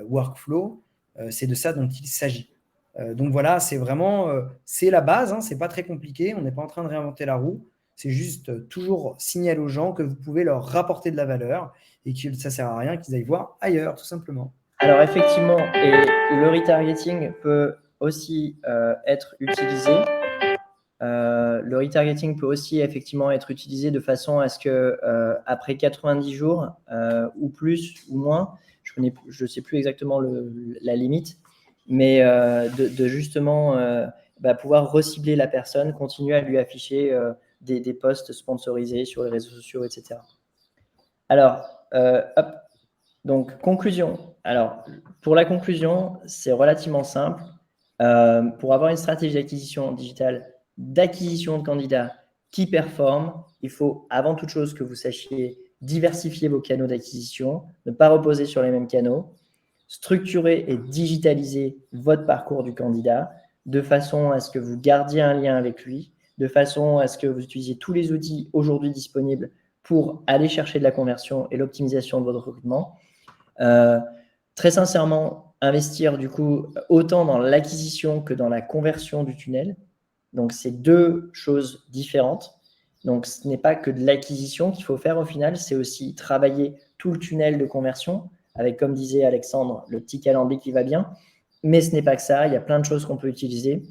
Workflow. C'est de ça dont il s'agit. Donc voilà, c'est vraiment c'est la base, hein, c'est pas très compliqué, on n'est pas en train de réinventer la roue. C'est juste toujours signaler aux gens que vous pouvez leur rapporter de la valeur et que ça ne sert à rien qu'ils aillent voir ailleurs, tout simplement. Alors, effectivement, et le retargeting peut aussi être utilisé. Le retargeting peut aussi effectivement être utilisé de façon à ce que après 90 jours ou plus ou moins, je ne sais plus exactement la limite, mais de justement pouvoir recibler la personne, continuer à lui afficher des posts sponsorisés sur les réseaux sociaux, etc. Alors, hop, donc conclusion. Alors, pour la conclusion, c'est relativement simple. Pour avoir une stratégie d'acquisition digitale, d'acquisition de candidats qui performent, il faut avant toute chose que vous sachiez diversifier vos canaux d'acquisition, ne pas reposer sur les mêmes canaux, structurer et digitaliser votre parcours du candidat de façon à ce que vous gardiez un lien avec lui, de façon à ce que vous utilisiez tous les outils aujourd'hui disponibles pour aller chercher de la conversion et l'optimisation de votre recrutement. Très sincèrement, investir du coup autant dans l'acquisition que dans la conversion du tunnel. Donc, c'est deux choses différentes. Donc, ce n'est pas que de l'acquisition qu'il faut faire au final, c'est aussi travailler tout le tunnel de conversion avec, comme disait Alexandre, le petit calendrier qui va bien. Mais ce n'est pas que ça, il y a plein de choses qu'on peut utiliser.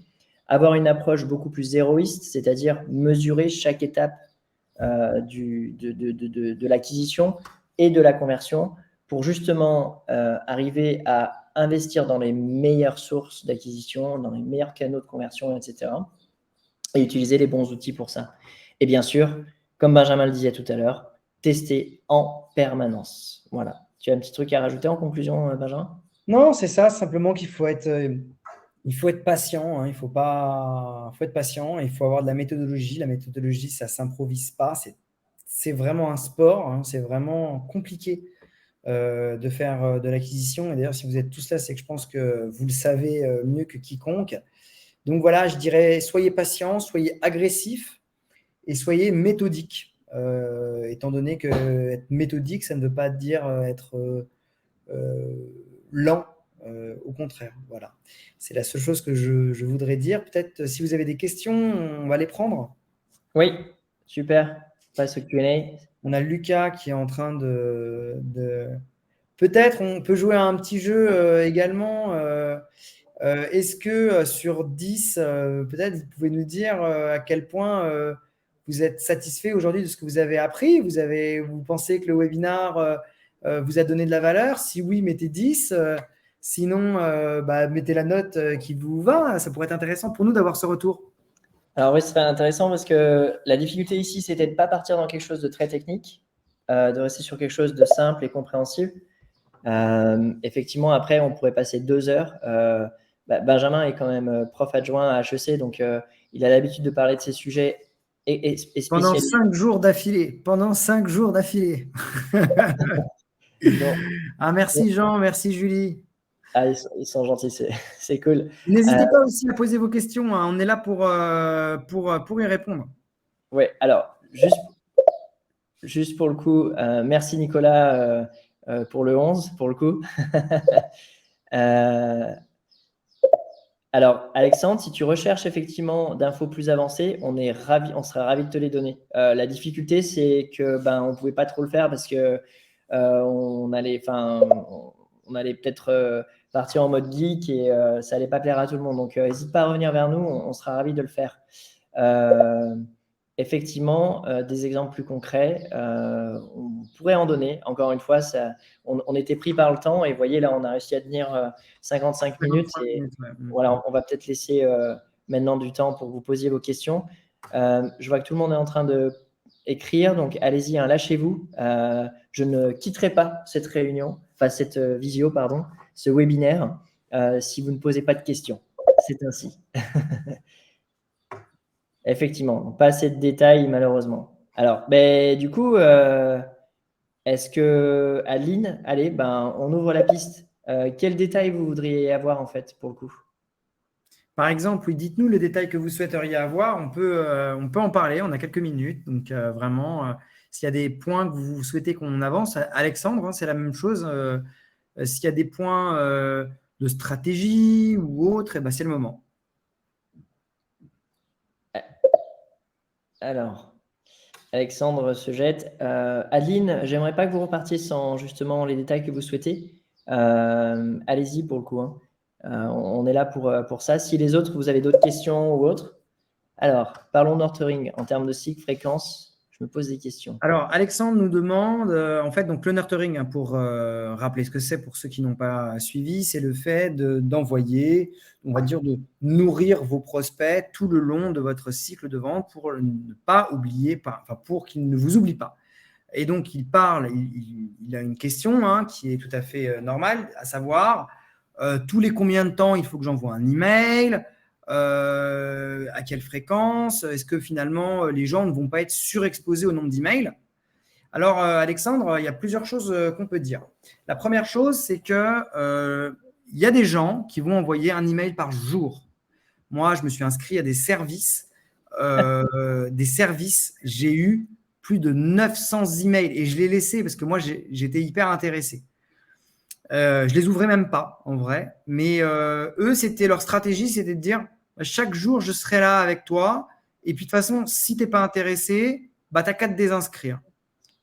Avoir une approche beaucoup plus héroïste, c'est-à-dire mesurer chaque étape de l'acquisition et de la conversion pour justement arriver à investir dans les meilleures sources d'acquisition, dans les meilleurs canaux de conversion, etc. Et utiliser les bons outils pour ça. Et bien sûr, comme Benjamin le disait tout à l'heure, tester en permanence. Voilà. Tu as un petit truc à rajouter en conclusion, Benjamin? Non, c'est ça, simplement qu'il faut être patient, hein, faut être patient, il faut avoir de la méthodologie. La méthodologie, ça ne s'improvise pas, c'est vraiment un sport, hein, c'est vraiment compliqué de faire de l'acquisition. Et d'ailleurs, si vous êtes tous là, c'est que je pense que vous le savez mieux que quiconque. Donc voilà, je dirais, soyez patient, soyez agressif et soyez méthodique. Étant donné que être méthodique, ça ne veut pas dire être lent. Au contraire, voilà. C'est la seule chose que je voudrais dire. Peut-être si vous avez des questions, on va les prendre. Oui, super. Passe au Q&A. On a Lucas qui est en train de... Peut-être on peut jouer à un petit jeu également. Est-ce que sur 10, peut-être vous pouvez nous dire à quel point vous êtes satisfait aujourd'hui de ce que vous avez appris? Vous pensez que le webinaire vous a donné de la valeur? Si oui, mettez 10. Sinon, mettez la note qui vous va. Ça pourrait être intéressant pour nous d'avoir ce retour. Alors oui, ce serait intéressant parce que la difficulté ici, c'était de ne pas partir dans quelque chose de très technique, de rester sur quelque chose de simple et compréhensible. Effectivement, après, on pourrait passer 2 heures. Benjamin est quand même prof adjoint à HEC, donc il a l'habitude de parler de ces sujets et Pendant spécialisés. 5 jours d'affilée. Merci Jean, merci Julie. Ah, ils sont gentils, c'est cool. N'hésitez pas aussi à poser vos questions, hein. On est là pour y répondre. Oui, alors, juste pour le coup, merci Nicolas pour le 11, pour le coup. Alors, Alexandre, si tu recherches effectivement d'infos plus avancées, on sera ravi de te les donner. La difficulté, c'est que on ne pouvait pas trop le faire parce que on allait peut-être partir en mode geek et ça n'allait pas plaire à tout le monde. Donc, n'hésite pas à revenir vers nous, on sera ravi de le faire. Effectivement, des exemples plus concrets, on pourrait en donner. Encore une fois, on était pris par le temps et vous voyez, là, on a réussi à tenir 55 minutes. Et voilà, on va peut-être laisser maintenant du temps pour que vous posiez vos questions. Je vois que tout le monde est en train d'écrire, donc allez-y, hein, lâchez-vous. Je ne quitterai pas cette réunion, enfin cette visio, pardon, ce webinaire, si vous ne posez pas de questions. C'est ainsi. Effectivement, pas assez de détails malheureusement. Alors, du coup, est-ce que Adeline, allez, on ouvre la piste. Quel détail vous voudriez avoir en fait pour le coup? Par exemple, oui, dites-nous le détail que vous souhaiteriez avoir. On peut en parler. On a quelques minutes. Donc, vraiment, s'il y a des points que vous souhaitez qu'on avance, Alexandre, hein, c'est la même chose. S'il y a des points de stratégie ou autre, c'est le moment. Alors, Alexandre se jette. Adeline, j'aimerais pas que vous repartiez sans justement les détails que vous souhaitez. Allez-y pour le coup. Hein. On est là pour ça. Si les autres, vous avez d'autres questions ou autres. Alors, parlons nurturing en termes de cycle, fréquence. Je me pose des questions. Alors, Alexandre nous demande, en fait, donc le nurturing, hein, pour rappeler ce que c'est pour ceux qui n'ont pas suivi, c'est le fait d'envoyer, on va dire, de nourrir vos prospects tout le long de votre cycle de vente pour ne pas oublier, pour qu'ils ne vous oublient pas. Et donc, il parle, il a une question hein, qui est tout à fait normale, à savoir, tous les combien de temps il faut que j'envoie un email, à quelle fréquence, est-ce que finalement les gens ne vont pas être surexposés au nombre d'emails? Alors, Alexandre, il y a plusieurs choses qu'on peut dire. La première chose, c'est que il y a des gens qui vont envoyer un email par jour. Moi, je me suis inscrit à des services. J'ai eu plus de 900 emails et je les laissés parce que moi, j'étais hyper intéressé. Je les ouvrais même pas, en vrai. Mais eux, c'était leur stratégie, c'était de dire chaque jour, je serai là avec toi. Et puis, de toute façon, si tu n'es pas intéressé, bah, tu n'as qu'à te désinscrire.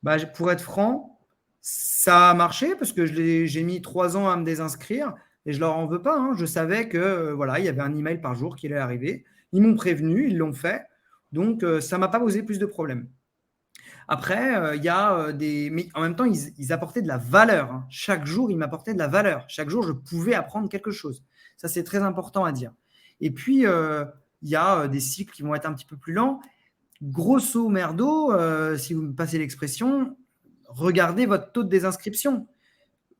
Bah, pour être franc, ça a marché parce que j'ai mis 3 ans à me désinscrire et je leur en veux pas. Hein. Je savais que voilà, il y avait un email par jour qui allait arriver. Ils m'ont prévenu, ils l'ont fait. Donc, ça ne m'a pas posé plus de problèmes. Après, il y a des. Mais en même temps, ils apportaient de la valeur. Hein. Chaque jour, ils m'apportaient de la valeur. Chaque jour, je pouvais apprendre quelque chose. Ça, c'est très important à dire. Et puis, il y a des cycles qui vont être un petit peu plus lents. Grosso merdo, si vous me passez l'expression, regardez votre taux de désinscription.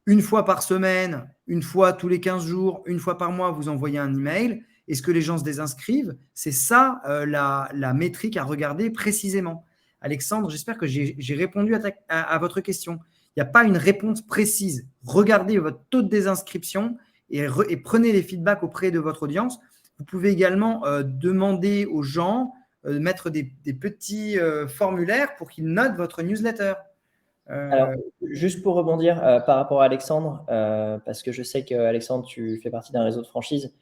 Une fois par semaine, une fois tous les 15 jours, une fois par mois, vous envoyez un email. Est-ce que les gens se désinscrivent? C'est ça la métrique à regarder précisément. Alexandre, j'espère que j'ai répondu à votre question. Il n'y a pas une réponse précise. Regardez votre taux de désinscription et prenez les feedbacks auprès de votre audience. Vous pouvez également demander aux gens de mettre des petits formulaires pour qu'ils notent votre newsletter. Alors, juste pour rebondir par rapport à Alexandre, parce que je sais qu'Alexandre, tu fais partie d'un réseau de franchise.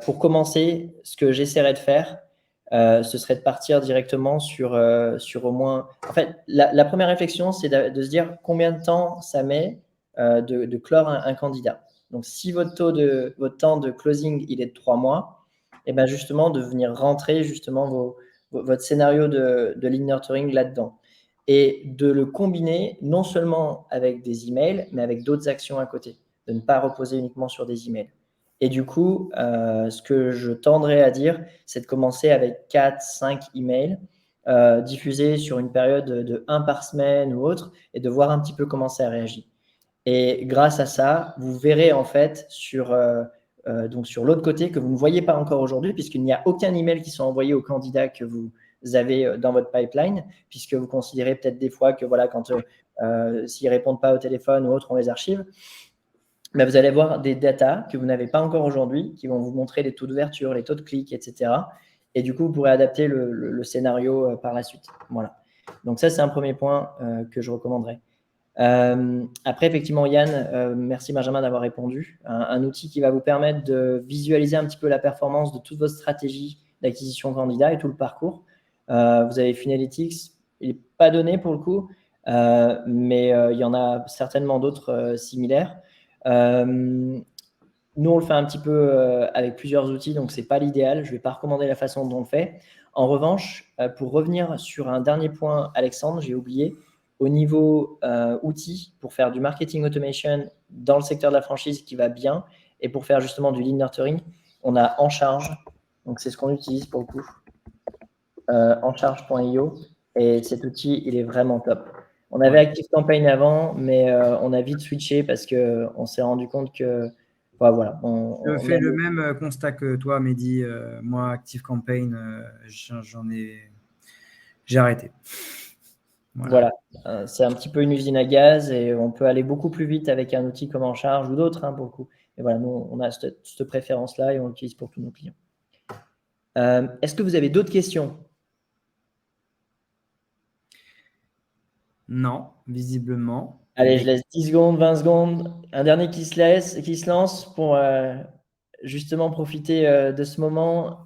Pour commencer, ce que j'essaierai de faire, ce serait de partir directement sur au moins… En fait, la première réflexion, c'est de se dire combien de temps ça met de clore un candidat. Donc, si votre temps de closing, il est de 3 mois, et bien justement, de venir rentrer justement votre scénario de lead nurturing là-dedans. Et de le combiner non seulement avec des emails, mais avec d'autres actions à côté. De ne pas reposer uniquement sur des emails. Et du coup, ce que je tendrais à dire, c'est de commencer avec 4-5 emails diffusés sur une période de 1 par semaine ou autre et de voir un petit peu comment ça réagit. Et grâce à ça, vous verrez en fait donc sur l'autre côté que vous ne voyez pas encore aujourd'hui puisqu'il n'y a aucun email qui soit envoyé aux candidats que vous avez dans votre pipeline puisque vous considérez peut-être des fois que voilà, quand s'ils ne répondent pas au téléphone ou autre, on les archive. Mais vous allez voir des datas que vous n'avez pas encore aujourd'hui, qui vont vous montrer les taux d'ouverture, les taux de clics, etc. Et du coup, vous pourrez adapter le scénario par la suite. Voilà. Donc ça, c'est un premier point que je recommanderais. Après, effectivement, Yann, merci Benjamin d'avoir répondu. Un outil qui va vous permettre de visualiser un petit peu la performance de toute votre stratégie d'acquisition candidat et tout le parcours. Vous avez Funnelytics, il n'est pas donné pour le coup, mais il y en a certainement d'autres similaires. Nous, on le fait un petit peu avec plusieurs outils, donc ce n'est pas l'idéal. Je ne vais pas recommander la façon dont on le fait. En revanche, pour revenir sur un dernier point, Alexandre, j'ai oublié, au niveau outils, pour faire du marketing automation dans le secteur de la franchise qui va bien, et pour faire justement du lead nurturing, on a Encharge. Donc, c'est ce qu'on utilise pour le coup. Encharge.io. Et cet outil, il est vraiment top. On avait ActiveCampaign avant, mais on a vite switché parce qu'on s'est rendu compte que voilà. Je fais le même constat que toi, Mehdi. Moi, ActiveCampaign, j'ai arrêté. Voilà. C'est un petit peu une usine à gaz et on peut aller beaucoup plus vite avec un outil comme Encharge ou d'autres pour le coup. Et voilà, nous, on a cette préférence-là et on l'utilise pour tous nos clients. Est-ce que vous avez d'autres questions ? Non, visiblement. Allez, je laisse 10 secondes, 20 secondes. Un dernier qui se lance pour justement profiter de ce moment.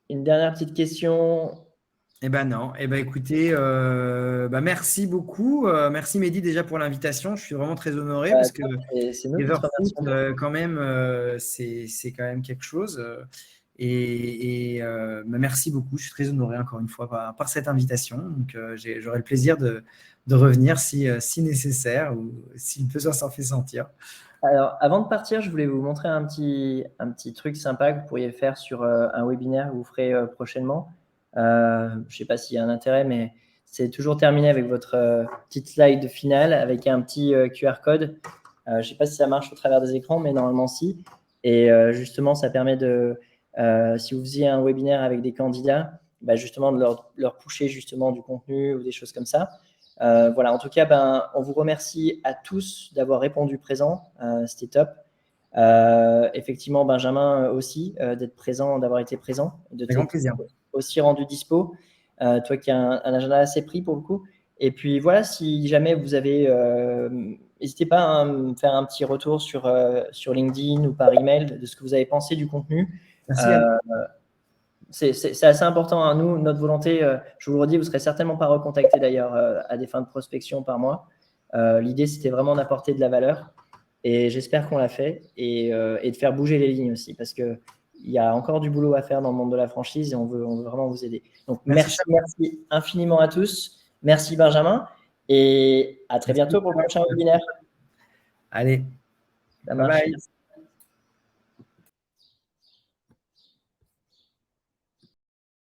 Une dernière petite question. Eh ben non. Eh ben écoutez, merci beaucoup. Merci Mehdi déjà pour l'invitation. Je suis vraiment très honoré parce que C'est nous qui te Everfoot, remercions. quand même, c'est quand même quelque chose. Merci beaucoup. Je suis très honoré encore une fois par cette invitation. Donc, j'aurai le plaisir de revenir si nécessaire ou si le besoin s'en fait sentir. Alors, avant de partir, je voulais vous montrer un petit truc sympa que vous pourriez faire sur un webinaire que vous ferez prochainement. Je ne sais pas s'il y a un intérêt, mais c'est toujours terminé avec votre petite slide finale avec un petit QR code. Je ne sais pas si ça marche au travers des écrans, mais normalement si. Et justement, ça permet si vous faisiez un webinaire avec des candidats, justement de leur pusher justement du contenu ou des choses comme ça. Voilà, en tout cas, on vous remercie à tous d'avoir répondu présent. C'était top. Effectivement, Benjamin aussi, d'être présent, d'avoir été présent, de Avec grand plaisir. aussi rendu dispo. Toi qui as un agenda assez pris pour le coup. Et puis voilà, si jamais vous avez, n'hésitez pas à me faire un petit retour sur LinkedIn ou par email de ce que vous avez pensé du contenu. Merci. Yann. C'est assez important à nous, notre volonté. Je vous le redis, vous ne serez certainement pas recontacté d'ailleurs à des fins de prospection par mois. L'idée, c'était vraiment d'apporter de la valeur et j'espère qu'on l'a fait et de faire bouger les lignes aussi parce qu'il y a encore du boulot à faire dans le monde de la franchise et on veut vraiment vous aider. Donc, merci infiniment à tous. Merci Benjamin et à très bientôt pour le prochain webinaire. Allez, Ça marche. bye bye.